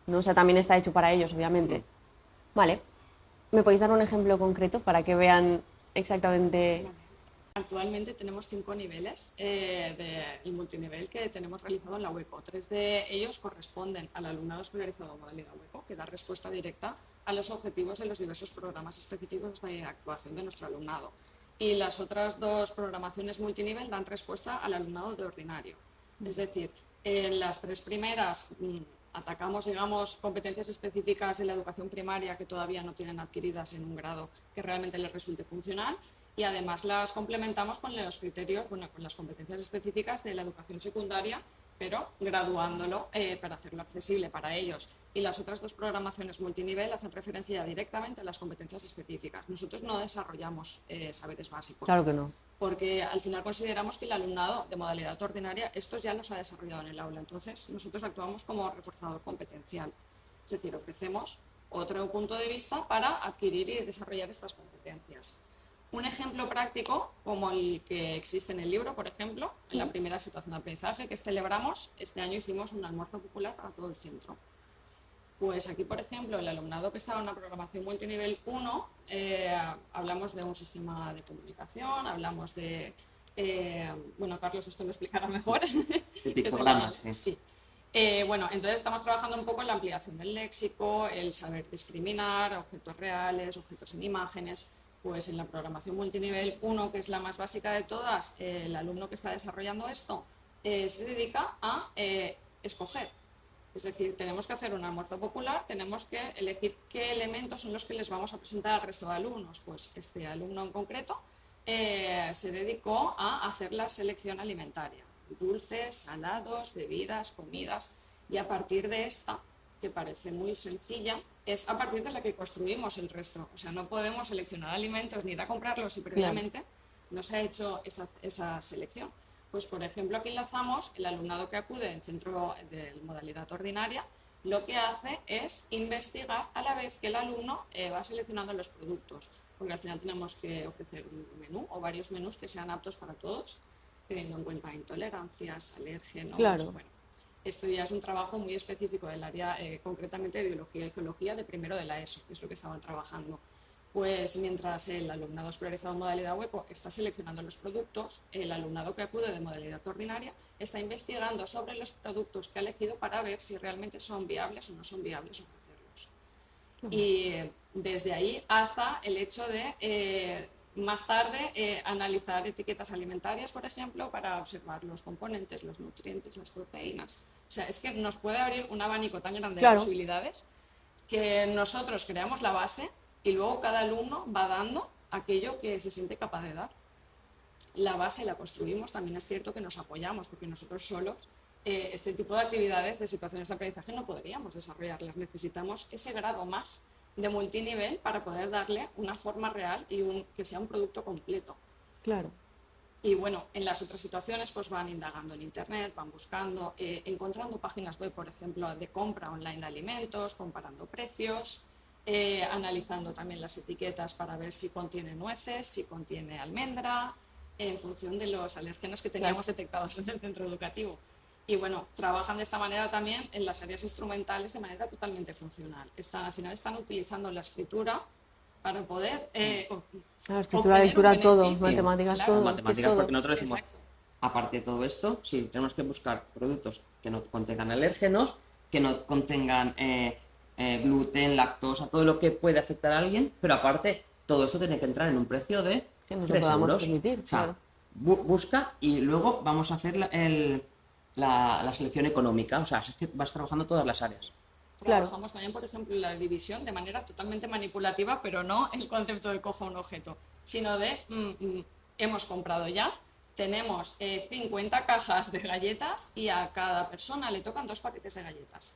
¿no? O sea, también está hecho para ellos, obviamente. Sí. Vale. ¿Me podéis dar un ejemplo concreto para que vean exactamente? Actualmente tenemos 5 niveles del multinivel que tenemos realizado en la hueco. 3 de ellos corresponden al alumnado escolarizado modalidad hueco, que da respuesta directa a los objetivos de los diversos programas específicos de actuación de nuestro alumnado. Y las otras 2 programaciones multinivel dan respuesta al alumnado de ordinario. Es decir, en las 3 primeras atacamos, digamos, competencias específicas de la educación primaria que todavía no tienen adquiridas en un grado que realmente les resulte funcional, y además las complementamos con los criterios, con las competencias específicas de la educación secundaria, pero graduándolo para hacerlo accesible para ellos. Y las otras 2 programaciones multinivel hacen referencia directamente a las competencias específicas. Nosotros no desarrollamos saberes básicos. Claro que no. Porque al final consideramos que el alumnado de modalidad ordinaria estos ya los ha desarrollado en el aula. Entonces, nosotros actuamos como reforzador competencial. Es decir, ofrecemos otro punto de vista para adquirir y desarrollar estas competencias. Un ejemplo práctico, como el que existe en el libro, por ejemplo, en la primera situación de aprendizaje que celebramos, este año hicimos un almuerzo popular para todo el centro. Pues aquí, por ejemplo, el alumnado que estaba en una programación multinivel 1, hablamos de un sistema de comunicación, hablamos de... bueno, Carlos, esto lo explicará mejor. De pictogramas, sí. Bueno, entonces estamos trabajando un poco en la ampliación del léxico, el saber discriminar, objetos reales, objetos en imágenes. Pues en la programación multinivel 1, que es la más básica de todas, el alumno que está desarrollando esto se dedica a escoger. Es decir, tenemos que hacer un almuerzo popular, tenemos que elegir qué elementos son los que les vamos a presentar al resto de alumnos. Pues este alumno en concreto se dedicó a hacer la selección alimentaria, dulces, salados, bebidas, comidas, y a partir de esta, que parece muy sencilla, es a partir de la que construimos el resto. O sea, no podemos seleccionar alimentos ni ir a comprarlos si previamente no se ha hecho esa selección. Pues, por ejemplo, aquí enlazamos el alumnado que acude en centro de modalidad ordinaria, lo que hace es investigar a la vez que el alumno va seleccionando los productos, porque al final tenemos que ofrecer un menú o varios menús que sean aptos para todos, teniendo en cuenta intolerancias, alérgenos. Claro. Bueno, esto ya es un trabajo muy específico del área, concretamente de biología y geología de primero de la ESO, que es lo que estaban trabajando. Pues mientras el alumnado escolarizado en modalidad hueco está seleccionando los productos, el alumnado que acude de modalidad ordinaria está investigando sobre los productos que ha elegido para ver si realmente son viables o no son viables ofrecerlos. Y desde ahí hasta el hecho de más tarde analizar etiquetas alimentarias, por ejemplo, para observar los componentes, los nutrientes, las proteínas. O sea, es que nos puede abrir un abanico tan grande de posibilidades que nosotros creamos la base y luego cada alumno va dando aquello que se siente capaz de dar. La base la construimos, también es cierto que nos apoyamos, porque nosotros solos este tipo de actividades, de situaciones de aprendizaje, no podríamos desarrollarlas. Necesitamos ese grado más de multinivel para poder darle una forma real y que sea un producto completo. Claro. Y bueno, en las otras situaciones pues van indagando en internet, van buscando, encontrando páginas web, por ejemplo, de compra online de alimentos, comparando precios, analizando también las etiquetas para ver si contiene nueces, si contiene almendra, en función de los alérgenos que teníamos detectados en el centro educativo. Y bueno, trabajan de esta manera también en las áreas instrumentales de manera totalmente funcional. Al final están utilizando la escritura para poder... escritura, lectura, todo, beneficio. matemáticas, Claro, todo. Matemáticas, todo. porque nosotros decimos, Exacto. Aparte de todo esto, sí, tenemos que buscar productos que no contengan alérgenos, que no contengan gluten, lactosa, todo lo que puede afectar a alguien, pero aparte, todo esto tiene que entrar en un precio de Que nos lo 3 podamos euros. permitir, O sea, claro. busca y luego vamos a hacer la selección económica. O sea, es que vas trabajando todas las áreas. Claro. Trabajamos también, por ejemplo, la división de manera totalmente manipulativa, pero no el concepto de cojo un objeto, sino de hemos comprado ya, tenemos 50 cajas de galletas y a cada persona le tocan 2 paquetes de galletas.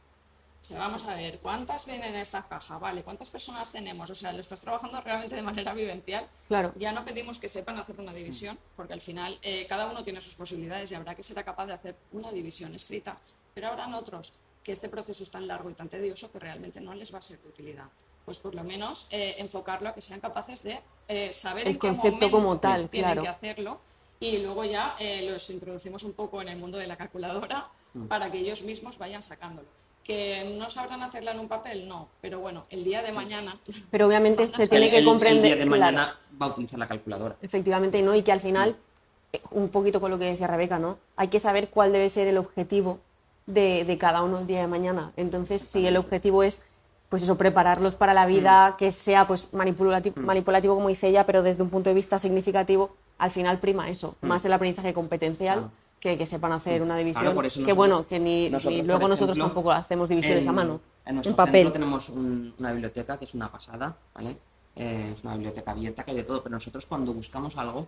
O sea, vamos a ver cuántas vienen en esta caja, vale, cuántas personas tenemos, o sea, lo estás trabajando realmente de manera vivencial. Claro. Ya no pedimos que sepan hacer una división, porque al final cada uno tiene sus posibilidades y habrá que ser capaz de hacer una división escrita, pero habrán otros que este proceso es tan largo y tan tedioso que realmente no les va a ser de utilidad. Pues por lo menos enfocarlo a que sean capaces de saber El en qué concepto momento como tal, tienen claro. que hacerlo, y luego ya los introducimos un poco en el mundo de la calculadora para que ellos mismos vayan sacándolo. ¿Que no sabrán hacerla en un papel? No, pero bueno, el día de mañana... Pero obviamente se tiene que El comprender. día de claro, mañana va a utilizar la calculadora. efectivamente, ¿no? Y que al final, un poquito con lo que decía Rebeca, ¿no? Hay que saber cuál debe ser el objetivo de cada uno el día de mañana. Entonces, si el objetivo es, pues eso, prepararlos para la vida, que sea pues manipulativo, como dice ella, pero desde un punto de vista significativo, al final prima eso, más el aprendizaje competencial. Claro. Que sepan hacer una división, Claro, por eso que nosotros- bueno, que ni nosotros, luego por nosotros ejemplo, tampoco hacemos divisiones a mano, En nuestro en papel. centro tenemos una biblioteca que es una pasada, ¿vale? Es una biblioteca abierta que hay de todo, pero nosotros cuando buscamos algo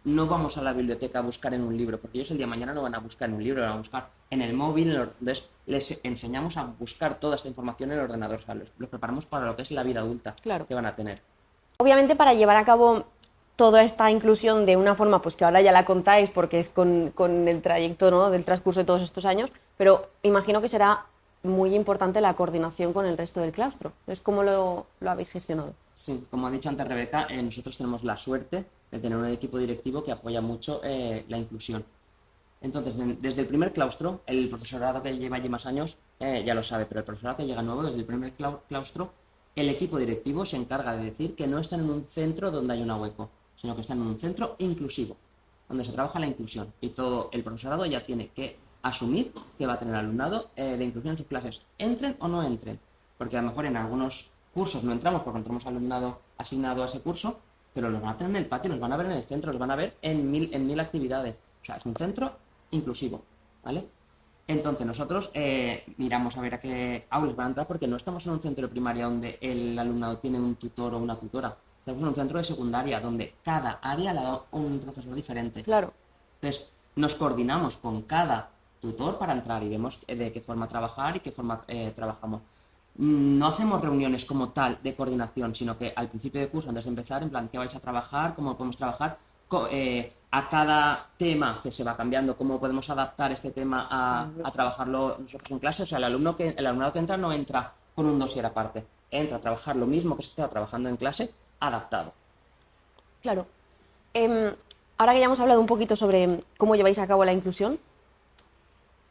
no vamos a la biblioteca a buscar en un libro, porque ellos el día de mañana no van a buscar en un libro, van a buscar en el móvil, entonces les enseñamos a buscar toda esta información en el ordenador, o sea, los preparamos para lo que es la vida adulta Claro. que van a tener. Obviamente, para llevar a cabo toda esta inclusión de una forma, pues que ahora ya la contáis porque es con el trayecto, ¿no?, del transcurso de todos estos años, pero imagino que será muy importante la coordinación con el resto del claustro. Entonces, ¿cómo lo habéis gestionado? Sí, como ha dicho antes Rebeca, nosotros tenemos la suerte de tener un equipo directivo que apoya mucho la inclusión. Entonces, desde el primer claustro, el profesorado que lleva allí más años ya lo sabe, pero el profesorado que llega nuevo, desde el primer claustro, el equipo directivo se encarga de decir que no están en un centro donde hay una hueco, sino que están en un centro inclusivo, donde se trabaja la inclusión. Y todo el profesorado ya tiene que asumir que va a tener alumnado de inclusión en sus clases, entren o no entren, porque a lo mejor en algunos cursos no entramos porque no tenemos alumnado asignado a ese curso, pero los van a tener en el patio, los van a ver en el centro, los van a ver en mil actividades. O sea, es un centro inclusivo, ¿vale? Entonces nosotros miramos a ver a qué aulas van a entrar, porque no estamos en un centro de primaria donde el alumnado tiene un tutor o una tutora. Estamos en un centro de secundaria donde cada área le da un profesor diferente. Claro. Entonces nos coordinamos con cada tutor para entrar y vemos de qué forma trabajar y qué forma trabajamos. No hacemos reuniones como tal de coordinación, sino que al principio de curso, antes de empezar, en plan, ¿qué vais a trabajar? ¿Cómo podemos trabajar? A cada tema que se va cambiando, ¿cómo podemos adaptar este tema a trabajarlo nosotros en clase? O sea, el alumnado que entra no entra con un dossier aparte, entra a trabajar lo mismo que se está trabajando en clase, adaptado. Claro. Ahora que ya hemos hablado un poquito sobre cómo lleváis a cabo la inclusión,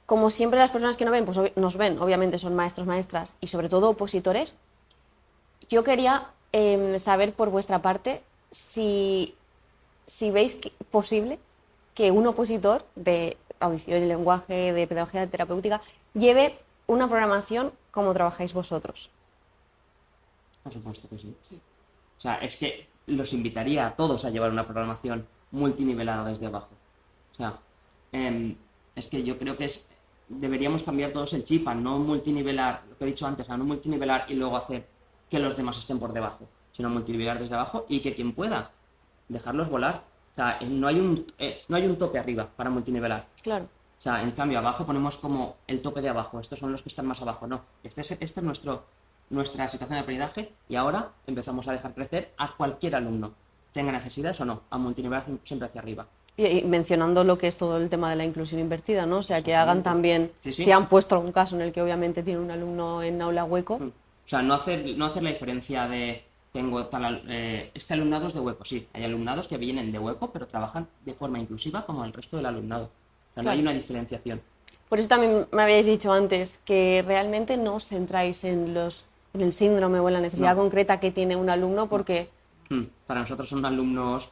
como siempre las personas que nos ven, obviamente son maestros, maestras y sobre todo opositores, yo quería saber por vuestra parte si veis posible que un opositor de audición y lenguaje, de pedagogía terapéutica, lleve una programación como trabajáis vosotros. Por supuesto que sí. Sí. O sea, es que los invitaría a todos a llevar una programación multinivelada desde abajo. O sea, es que yo creo que deberíamos cambiar todos el chip a no multinivelar, lo que he dicho antes, a no multinivelar y luego hacer que los demás estén por debajo, sino multinivelar desde abajo y que quien pueda dejarlos volar. O sea, no hay un tope arriba para multinivelar. Claro. O sea, en cambio abajo ponemos como el tope de abajo, estos son los que están más abajo. No, esta es nuestra situación de aprendizaje y ahora empezamos a dejar crecer a cualquier alumno, tenga necesidades o no, a multinivelar siempre hacia arriba. Y mencionando lo que es todo el tema de la inclusión invertida, ¿no? O sea, que hagan también, Sí, sí. si han puesto algún caso en el que obviamente tiene un alumno en aula hueco. O sea, no hacer la diferencia de tengo este alumnado es de hueco. Sí, hay alumnados que vienen de hueco, pero trabajan de forma inclusiva como el resto del alumnado. O sea, no hay una diferenciación. Por eso también me habíais dicho antes que realmente no os centráis en el síndrome o en la necesidad concreta que tiene un alumno, porque Para nosotros son alumnos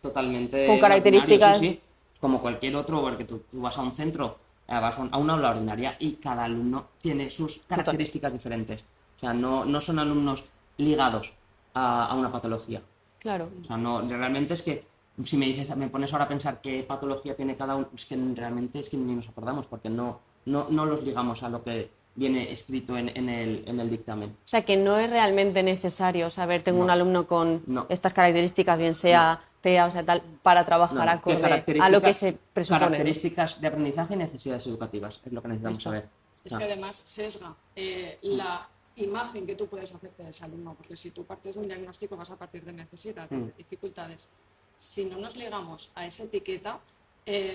totalmente con características. ordinarios, sí, como cualquier otro, porque tú vas a un centro, vas a una aula ordinaria y cada alumno tiene sus características diferentes. O sea, no son alumnos ligados a una patología. Claro. O sea, no, realmente es que si me pones ahora a pensar qué patología tiene cada uno, es que realmente es que ni nos acordamos, porque no los ligamos a lo que viene escrito en el dictamen. O sea, que no es realmente necesario saber, tengo un alumno con estas características, bien sea TEA, o sea, tal, para trabajar acorde a lo que se presupone. Características de aprendizaje y necesidades educativas, es lo que necesitamos saber. Es que además sesga la imagen que tú puedes hacerte de ese alumno, porque si tú partes de un diagnóstico vas a partir de necesidades, de dificultades. Si no nos ligamos a esa etiqueta,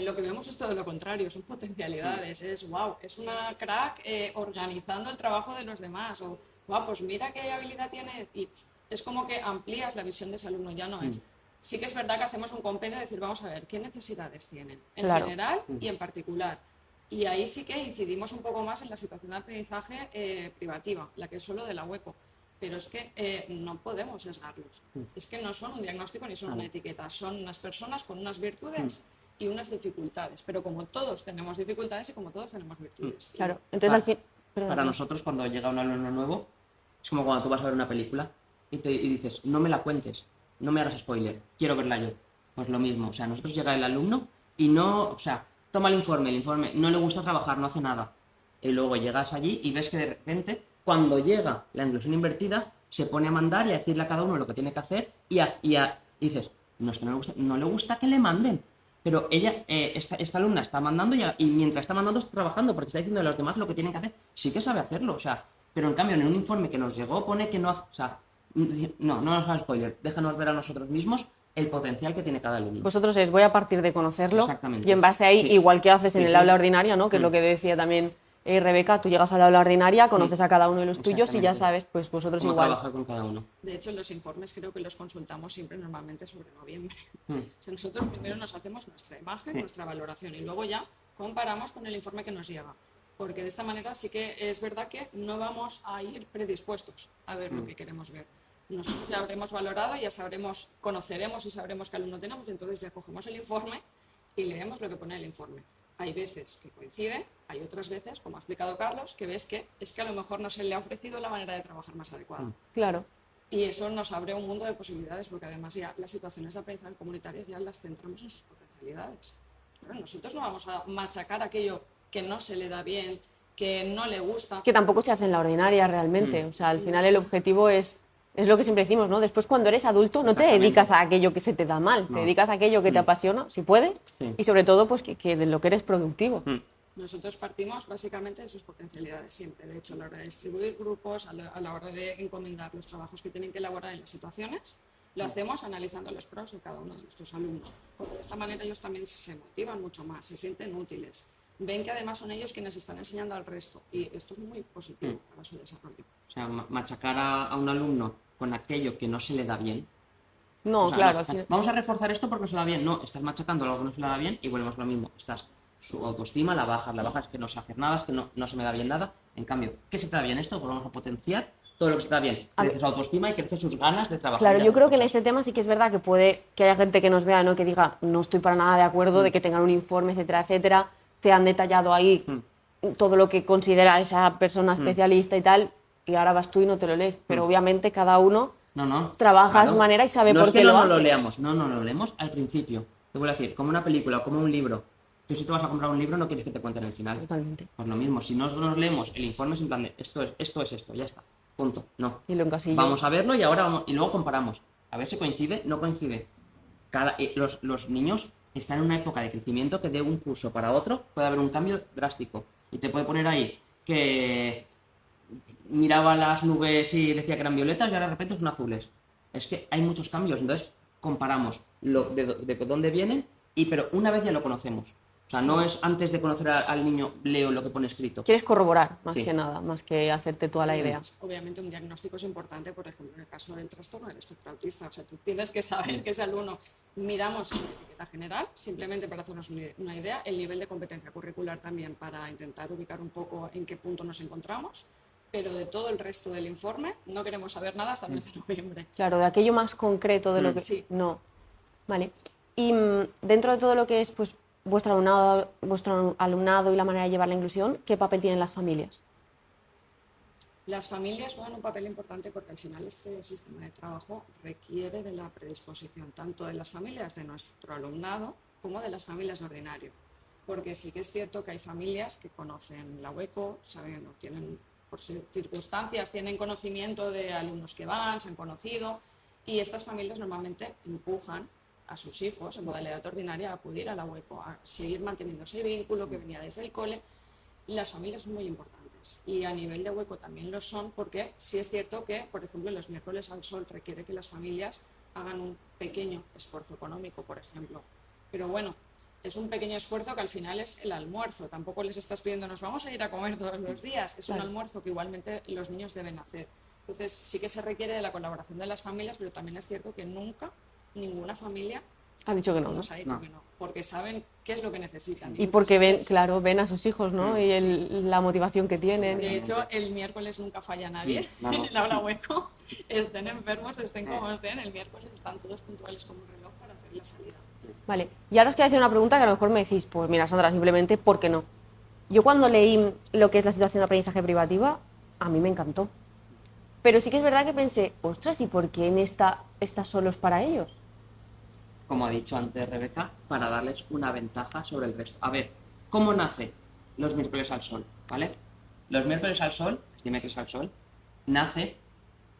lo que vemos es todo lo contrario, son potencialidades, es wow, es una crack organizando el trabajo de los demás, o wow, pues mira qué habilidad tienes, y es como que amplías la visión de ese alumno, ya no es. Sí que es verdad que hacemos un compendio de decir, vamos a ver, ¿qué necesidades tienen? En general y en particular. Y ahí sí que incidimos un poco más en la situación de aprendizaje privativa, la que es solo de la hueco. Pero es que no podemos sesgarlos. Es que no son un diagnóstico ni son una etiqueta, son unas personas con unas virtudes y unas dificultades. Pero como todos tenemos dificultades y como todos tenemos virtudes. Claro, entonces al fin... Para nosotros, cuando llega un alumno nuevo, es como cuando tú vas a ver una película y dices, no me la cuentes, no me hagas spoiler, quiero verla yo. Pues lo mismo, o sea, nosotros llega el alumno y no, o sea, toma el informe, no le gusta trabajar, no hace nada. Y luego llegas allí y ves que de repente, cuando llega la inclusión invertida, se pone a mandar y a decirle a cada uno lo que tiene que hacer y dices, no, es que no le gusta que le manden. Pero ella, esta alumna está mandando y mientras está mandando está trabajando porque está diciendo a los demás lo que tienen que hacer. Sí que sabe hacerlo, o sea, pero en cambio en un informe que nos llegó pone que no hace, o sea, no nos hagas spoiler, déjanos ver a nosotros mismos el potencial que tiene cada alumno. Vosotros voy a partir de conocerlo. Exactamente. Y en base a ahí, igual que haces en el aula ordinaria, ¿no? Que es lo que decía también Rebeca, tú llegas al aula ordinaria, conoces a cada uno de los tuyos y ya sabes, pues vosotros cómo igual. trabajar con cada uno. De hecho, los informes creo que los consultamos siempre normalmente sobre noviembre. O sea, nosotros primero nos hacemos nuestra imagen, nuestra valoración y luego ya comparamos con el informe que nos llega. Porque de esta manera sí que es verdad que no vamos a ir predispuestos a ver lo que queremos ver. Nosotros ya habremos valorado, ya sabremos, conoceremos y sabremos qué alumno tenemos, y entonces ya cogemos el informe y leemos lo que pone el informe. Hay veces que coincide, hay otras veces, como ha explicado Carlos, que ves que es que a lo mejor no se le ha ofrecido la manera de trabajar más adecuada. Claro. Y eso nos abre un mundo de posibilidades, porque además ya las situaciones de aprendizaje comunitarias ya las centramos en sus potencialidades. Pero nosotros no vamos a machacar aquello que no se le da bien, que no le gusta. Que tampoco se hace en la ordinaria realmente. O sea, al final el objetivo es lo que siempre decimos, ¿no? Después, cuando eres adulto, no te dedicas a aquello que se te da mal, te dedicas a aquello que te apasiona, si puedes, y sobre todo, pues que de lo que eres productivo. Nosotros partimos básicamente de sus potencialidades siempre. De hecho, a la hora de distribuir grupos, a la hora de encomendar los trabajos que tienen que elaborar en las situaciones, lo hacemos analizando los pros de cada uno de nuestros alumnos. Porque de esta manera ellos también se motivan mucho más, se sienten útiles. Ven que además son ellos quienes están enseñando al resto y esto es muy positivo para su desarrollo. O sea, machacar a un alumno con aquello que no se le da bien. No, O sea, claro. Vamos a reforzar esto porque no se le da bien. No, estás machacando algo que no se le da bien y volvemos a lo mismo. Su autoestima la bajas, que no sé hacer nada, es que no se me da bien nada. En cambio, ¿qué se te da bien esto? Pues vamos a potenciar todo lo que se te da bien. Crece su autoestima y crece sus ganas de trabajar. Claro, yo creo que en este tema sí que es verdad que puede que haya gente que nos vea, ¿no? Que diga, no estoy para nada de acuerdo de que tengan un informe, etcétera, etcétera. Te han detallado ahí todo lo que considera esa persona especialista y tal, y ahora vas tú y no te lo lees. Pero obviamente cada uno trabaja a su manera y sabe por qué lo hace. No lo leamos, no lo leemos al principio. Te voy a decir, como una película o como un libro. Tú si te vas a comprar un libro no quieres que te cuenten el final. Totalmente. Pues lo mismo, si no nos leemos el informe es en plan de esto es esto, ya está. Punto. No. Y lo encasillo. Vamos a verlo y ahora y luego comparamos. A ver si coincide, no coincide. Los niños están en una época de crecimiento que de un curso para otro puede haber un cambio drástico. Y te puede poner ahí que miraba las nubes y decía que eran violetas y ahora de repente son azules. Es que hay muchos cambios, entonces comparamos de dónde vienen, pero una vez ya lo conocemos. O sea, no es antes de conocer al niño, leo lo que pone escrito. Quieres corroborar, más que nada, más que hacerte toda la idea. Obviamente un diagnóstico es importante, por ejemplo, en el caso del trastorno del espectro autista. O sea, tú tienes que saber que ese alumno, miramos en la etiqueta general, simplemente para hacernos una idea, el nivel de competencia curricular también para intentar ubicar un poco en qué punto nos encontramos, pero de todo el resto del informe no queremos saber nada hasta el mes de noviembre. Claro, de aquello más concreto de lo que... Sí. No. Vale. Y dentro de todo lo que es, pues, vuestro alumnado y la manera de llevar la inclusión, ¿qué papel tienen las familias? Las familias juegan un papel importante porque al final este sistema de trabajo requiere de la predisposición tanto de las familias de nuestro alumnado como de las familias de ordinario. Porque sí que es cierto que hay familias que conocen la UECO, saben o tienen por circunstancias, tienen conocimiento de alumnos que van, se han conocido, y estas familias normalmente empujan a sus hijos en modalidad ordinaria a acudir a la UECO, a seguir manteniendo ese vínculo que venía desde el cole. Las familias son muy importantes y a nivel de hueco también lo son porque sí es cierto que, por ejemplo, los miércoles al sol requiere que las familias hagan un pequeño esfuerzo económico, por ejemplo. Pero bueno, es un pequeño esfuerzo que al final es el almuerzo. Tampoco les estás pidiendo nos vamos a ir a comer todos los días. Es un almuerzo que igualmente los niños deben hacer. Entonces sí que se requiere de la colaboración de las familias, pero también es cierto que nunca ninguna familia Ha dicho que no, ¿no? nos ha dicho que no, porque saben qué es lo que necesitan. Y porque ven, veces, claro, ven a sus hijos, ¿no? Y la motivación que tienen. de hecho, el miércoles nunca falla nadie No, no. en el aula hueco. Estén enfermos, estén como estén, el miércoles están todos puntuales como un reloj para hacer la salida. Vale, y ahora os quiero hacer una pregunta que a lo mejor me decís, pues mira, Sandra, simplemente, ¿por qué no? Yo cuando leí lo que es la situación de aprendizaje privativa, a mí me encantó. Pero sí que es verdad que pensé, ostras, ¿y por qué en esta solo es para ellos? Como ha dicho antes Rebeca, para darles una ventaja sobre el resto. A ver, ¿cómo nace los miércoles al sol? ¿Vale? Los miércoles al sol, dimecres al sol, nace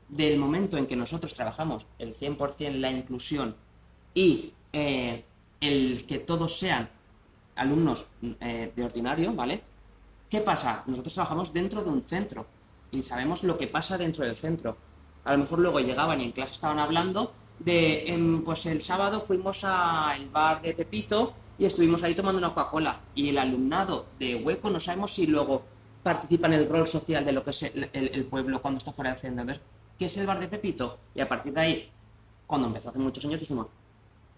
del momento en que nosotros trabajamos el 100% la inclusión y el que todos sean alumnos de ordinario, ¿vale? ¿Qué pasa? Nosotros trabajamos dentro de un centro y sabemos lo que pasa dentro del centro. A lo mejor luego llegaban y en clase estaban hablando de, pues el sábado fuimos al bar de Pepito y estuvimos ahí tomando una Coca-Cola. Y el alumnado de hueco no sabemos si luego participa en el rol social de lo que es el pueblo cuando está fuera del centro. Entonces, ¿qué es el bar de Pepito? Y a partir de ahí, cuando empezó hace muchos años, dijimos,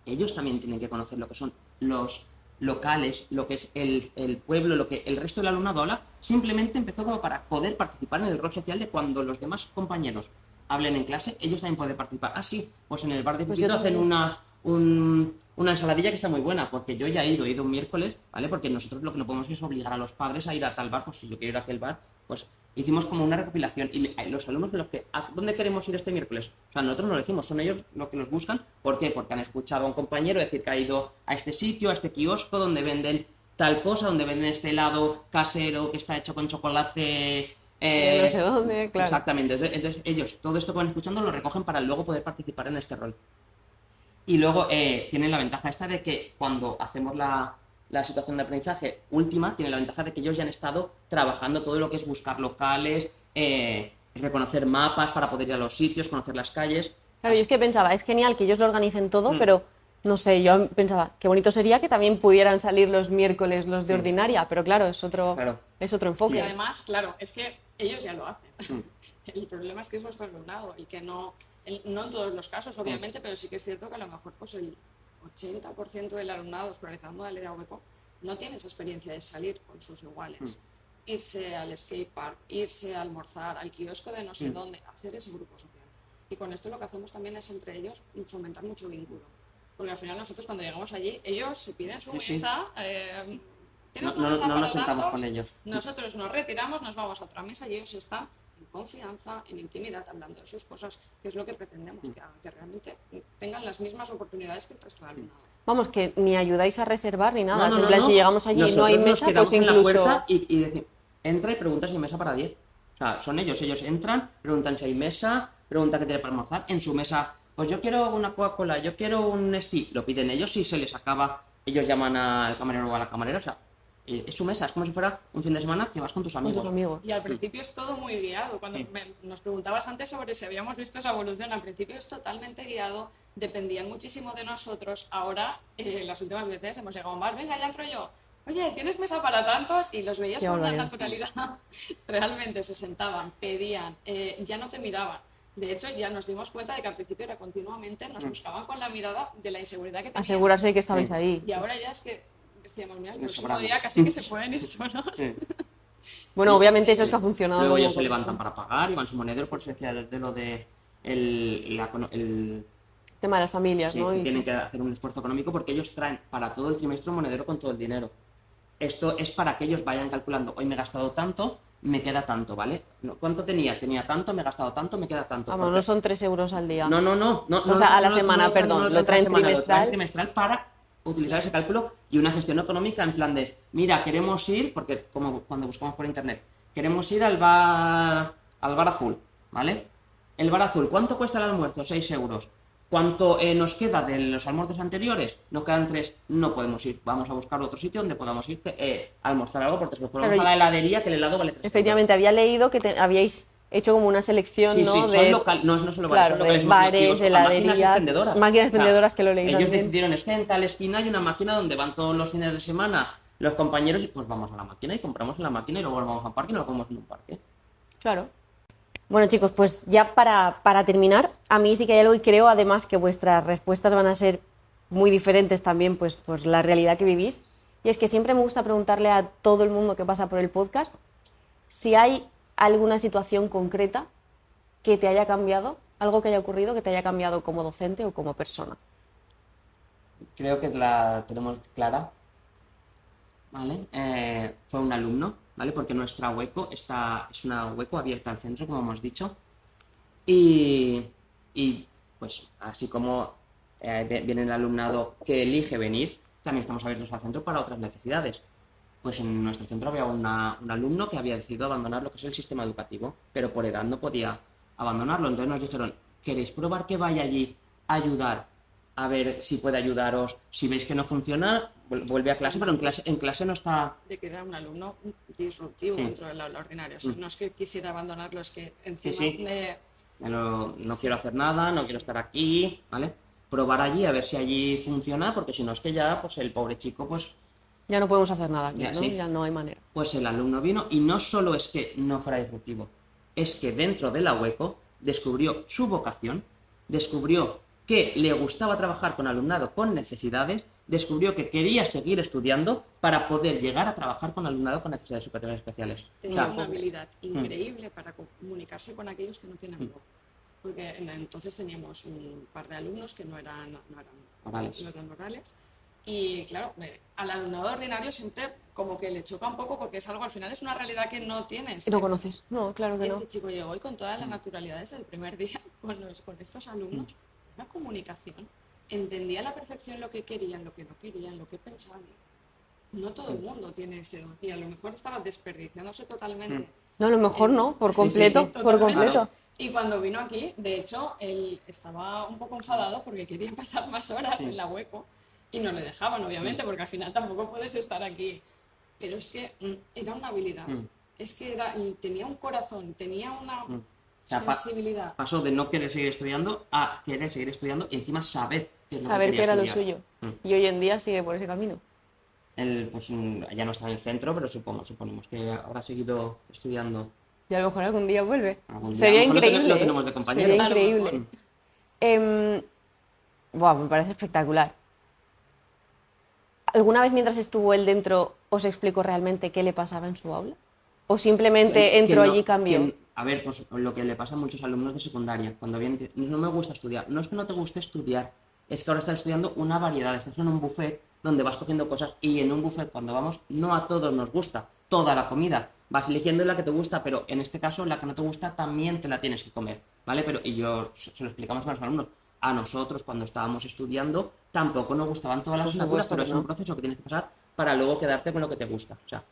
ellos también tienen que conocer lo que son los locales, lo que es el pueblo, lo que el resto del alumnado habla. Simplemente empezó como para poder participar en el rol social de cuando los demás compañeros hablen en clase, ellos también pueden participar. Ah, sí, pues en el bar de Pues Pepito yo hacen también. una ensaladilla que está muy buena, porque yo ya he ido un miércoles, ¿vale? Porque nosotros lo que no podemos es obligar a los padres a ir a tal bar, pues si yo quiero ir a aquel bar, pues hicimos como una recopilación y los alumnos de los que, ¿a dónde queremos ir este miércoles? O sea, nosotros no lo decimos, son ellos los que nos buscan. ¿Por qué? Porque han escuchado a un compañero decir que ha ido a este sitio, a este kiosco donde venden tal cosa, donde venden este helado casero que está hecho con chocolate. No sé dónde, claro. Exactamente, entonces ellos todo esto que van escuchando lo recogen para luego poder participar en este rol. Y luego tienen la ventaja esta de que cuando hacemos la situación de aprendizaje última, tiene la ventaja de que ellos ya han estado trabajando todo lo que es buscar locales, reconocer mapas para poder ir a los sitios, conocer las calles. Claro, yo es que pensaba, es genial que ellos lo organicen todo, pero no sé, yo pensaba, qué bonito sería que también pudieran salir los miércoles los de ordinaria, pero claro, es otro enfoque. Y además, claro, es que ellos ya lo hacen. El problema es que es nuestro alumnado, el que no en todos los casos, obviamente, pero sí que es cierto que a lo mejor pues el 80% del alumnado escolarizado en modalidad hueco no tiene esa experiencia de salir con sus iguales. Irse al skate park, irse a almorzar, al kiosco de no sé dónde, hacer ese grupo social. Y con esto lo que hacemos también es entre ellos fomentar mucho vínculo. Porque al final nosotros cuando llegamos allí, ellos se piden su mesa, ¿tienes una mesa No para nos sentamos tantos? con ellos. Nosotros nos retiramos, nos vamos a otra mesa y ellos están en confianza, en intimidad, hablando de sus cosas, que es lo que pretendemos que hagan, que realmente tengan las mismas oportunidades que el resto del alumnado. Vamos, que ni ayudáis a reservar ni nada. No, en plan, si llegamos allí y no hay mesa, nos quedamos pues en la incluso... puerta y decimos, entra y pregunta si hay mesa para 10. O sea, son ellos entran, preguntan si hay mesa, preguntan qué tiene para almorzar, en su mesa, pues yo quiero una Coca-Cola, yo quiero un Nestí, lo piden ellos, si se les acaba, ellos llaman al camarero o a la camarera, o sea, es su mesa, es como si fuera un fin de semana que vas con tus amigos. Y al principio es todo muy guiado. Cuando nos preguntabas antes sobre si habíamos visto esa evolución, al principio es totalmente guiado, dependían muchísimo de nosotros. Ahora, las últimas veces hemos llegado más, venga, ya entro yo. Oye, ¿tienes mesa para tantos? Y los veías con una naturalidad. Realmente se sentaban, pedían, ya no te miraban. De hecho, ya nos dimos cuenta de que al principio era continuamente, nos buscaban con la mirada de la inseguridad que tenían. Asegurarse de que estabais ahí. Y ahora ya es que decíamos, mira, el próximo día casi que se pueden ir solos. Bueno, obviamente eso es que ha funcionado. Luego ellos se levantan para pagar y van su monedero, por eso decía de lo de Tema de las familias, Sí, ¿no? que Y tienen sí. que hacer un esfuerzo económico porque ellos traen para todo el trimestre un monedero con todo el dinero. Esto es para que ellos vayan calculando, hoy me he gastado tanto, me queda tanto, ¿vale? ¿Cuánto tenía? Tenía tanto, me he gastado tanto, me queda tanto. Vamos, no son 3 euros al día. No, O sea, a la no semana, no perdón, lo lo traen cada traen semana, lo traen trimestral. trimestral para utilizar ese cálculo y una gestión económica en plan de, mira, queremos ir, porque como cuando buscamos por internet, queremos ir al bar azul, ¿vale? El bar azul, ¿cuánto cuesta el almuerzo? 6 euros. ¿Cuánto nos queda de los almuerzos anteriores? Nos quedan 3, no podemos ir. Vamos a buscar otro sitio donde podamos ir a almorzar algo por 3 euros. Podemos Claro, a la heladería que el helado vale 3 euros. efectivamente, había leído que habíais hecho como una selección, Sí, ¿no? sí, De, no solo bares, claro, son de locales bares, multiusos, a máquinas heladerías, expendedoras. máquinas O sea, expendedoras que lo leí ellos también. decidieron, es que en tal esquina hay una máquina donde van todos los fines de semana los compañeros y pues vamos a la máquina y compramos en la máquina y luego vamos a un parque y nos comemos en un parque. Claro. Bueno, chicos, pues ya para terminar, a mí sí que hay algo y creo además que vuestras respuestas van a ser muy diferentes también pues por la realidad que vivís. Y es que siempre me gusta preguntarle a todo el mundo que pasa por el podcast si hay alguna situación concreta que te haya cambiado, algo que haya ocurrido que te haya cambiado como docente o como persona. Creo que la tenemos clara, ¿vale? Fue un alumno, ¿vale? Porque nuestra hueco es una hueco abierta al centro, como hemos dicho. Y pues así como viene el alumnado que elige venir, también estamos abiertos al centro para otras necesidades. Pues en nuestro centro había un alumno que había decidido abandonar lo que es el sistema educativo, pero por edad no podía abandonarlo. Entonces nos dijeron, ¿queréis probar que vaya allí a ayudar? A ver si puede ayudaros. Si veis que no funciona, vuelve a clase, pero en clase no está... De que era un alumno disruptivo Sí. dentro del aula ordinaria. O sea, no es que quisiera abandonarlo, es que encima Sí. de... No quiero hacer nada, no quiero estar aquí, ¿vale? Probar allí, a ver si allí funciona, porque si no es que ya, pues el pobre chico, pues Ya no podemos hacer nada aquí, Ya, ¿no? sí. Ya no hay manera. Pues el alumno vino y no solo es que no fuera disruptivo, es que dentro de la hueco descubrió su vocación, descubrió que le gustaba trabajar con alumnado con necesidades, descubrió que quería seguir estudiando para poder llegar a trabajar con alumnado con necesidades educativas especiales. Tenía O sea, una habilidad increíble para comunicarse con aquellos que no tienen voz. Porque entonces teníamos un par de alumnos que no eran Orales. orales. Y claro, al alumnado ordinario siempre como que le choca un poco porque es algo, al final es una realidad que no tienes. ¿No conoces? No, claro que Y no. este chico llegó y con toda la naturalidad desde el primer día con estos alumnos, una comunicación, entendía a la perfección lo que querían, lo que no querían, lo que pensaban. No todo el mundo tiene ese don y a lo mejor estaba desperdiciándose totalmente. No, a lo mejor no, por completo, por totalmente. completo. Y cuando vino aquí, de hecho, él estaba un poco enfadado porque quería pasar más horas en la hueco y no le dejaban, obviamente, porque al final tampoco puedes estar aquí. Pero es que era una habilidad, es que tenía un corazón, tenía una O sea, sensibilidad. pasó de no querer seguir estudiando a querer seguir estudiando y encima saber qué es lo Saber que qué quería era lo estudiar. suyo. Y hoy en día sigue por ese camino. Él pues ya no está en el centro, pero suponemos que habrá seguido estudiando. Y a lo mejor algún día vuelve. Algún día. Sería A lo mejor increíble. lo tenemos de compañero. Sería A lo increíble. mejor. Buah, me parece espectacular. ¿Alguna vez mientras estuvo él dentro os explicó realmente qué le pasaba en su aula? ¿O simplemente Que entró no- allí y cambió? a ver, pues lo que le pasa a muchos alumnos de secundaria, cuando vienen, no me gusta estudiar. No es que no te guste estudiar, es que ahora estás estudiando una variedad, estás en un buffet donde vas cogiendo cosas y en un buffet cuando vamos no a todos nos gusta toda la comida. Vas eligiendo la que te gusta, pero en este caso la que no te gusta también te la tienes que comer, ¿vale? Pero, y yo se lo explicamos a los alumnos. A nosotros, cuando estábamos estudiando, tampoco nos gustaban todas las Por asignaturas, supuesto pero que es no. un proceso que tienes que pasar para luego quedarte con lo que te gusta. O sea,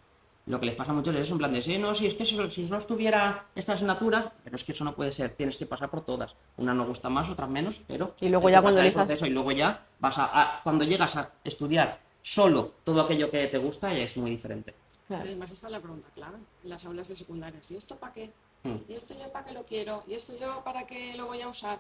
lo que les pasa a muchos es eso, en plan de, sí, no, si es que si solo estuviera estas asignaturas, pero es que eso no puede ser, tienes que pasar por todas. Una no gusta más, otras menos, pero Y luego hay ya que cuando pasar el elijas- proceso y luego ya vas cuando llegas a estudiar solo todo aquello que te gusta, es muy diferente. Claro. Además está la pregunta clave en las aulas de secundarias. ¿Y esto para qué? Mm. ¿Y esto yo para qué lo quiero? ¿Y esto yo para qué lo voy a usar?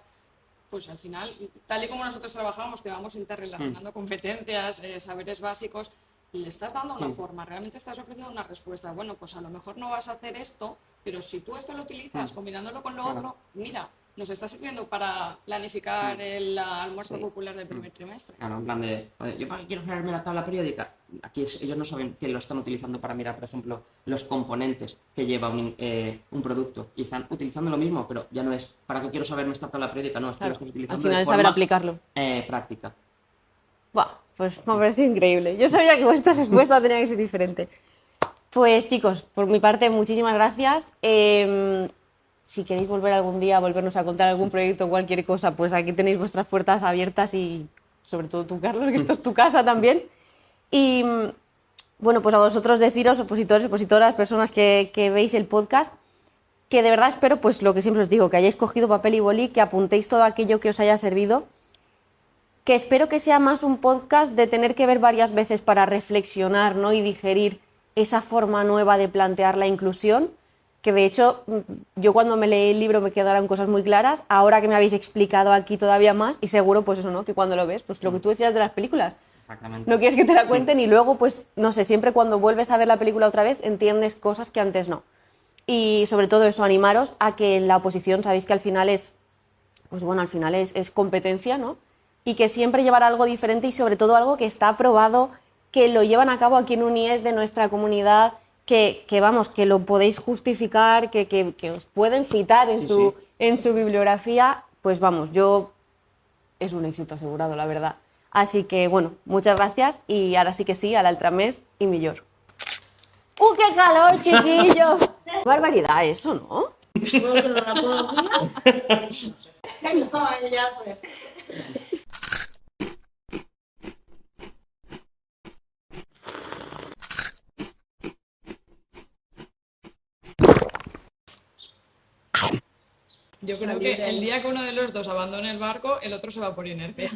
Pues al final, tal y como nosotros trabajamos, que vamos interrelacionando competencias, saberes básicos, le estás dando una Sí. forma, realmente estás ofreciendo una respuesta. Bueno, pues a lo mejor no vas a hacer esto, pero si tú esto lo utilizas combinándolo con lo Claro. otro, mira, nos está sirviendo para planificar el almuerzo Sí. popular del primer trimestre. Claro, en plan de, "Joder, yo para qué quiero crearme la tabla periódica". Aquí ellos no saben que lo están utilizando para mirar, por ejemplo, los componentes que lleva un producto. Y están utilizando lo mismo, pero ya no es para qué quiero saberme esta tabla periódica, no, es que Claro, lo estás utilizando al final de es saber forma aplicarlo. práctica. Buah, pues me ha parecido increíble. Yo sabía que vuestra respuesta tenía que ser diferente. Pues chicos, por mi parte, muchísimas gracias. Si queréis volver algún día, volvernos a contar algún proyecto, cualquier cosa, pues aquí tenéis vuestras puertas abiertas y sobre todo tú, Carlos, que esto es tu casa también. Y bueno, pues a vosotros deciros, opositores, opositoras, personas que veis el podcast, que de verdad espero, pues lo que siempre os digo, que hayáis cogido papel y boli, que apuntéis todo aquello que os haya servido, que espero que sea más un podcast de tener que ver varias veces para reflexionar, ¿no? Y digerir esa forma nueva de plantear la inclusión, que de hecho yo cuando me leí el libro me quedaron cosas muy claras, ahora que me habéis explicado aquí todavía más, y seguro pues eso, ¿no? Que cuando lo ves, pues lo que tú decías de las películas, Exactamente. no quieres que te la cuenten y luego pues, no sé, siempre cuando vuelves a ver la película otra vez entiendes cosas que antes no. Y sobre todo eso, animaros a que en la oposición sabéis que al final es, pues bueno, al final es competencia, ¿no? Y que siempre llevará algo diferente y sobre todo algo que está aprobado, que lo llevan a cabo aquí en UNIES de nuestra comunidad, que vamos, que lo podéis justificar, que os pueden citar en, Sí, en su bibliografía, pues vamos, es un éxito asegurado, la verdad. Así que bueno, muchas gracias y ahora sí que sí, al Altramés y millor. ¡Qué calor, chiquillo! Qué barbaridad eso, ¿no? ¿Cómo que no la conocías? No, ya sé. Yo creo Salir que de el ahí. día que uno de los dos abandone el barco, el otro se va por inercia.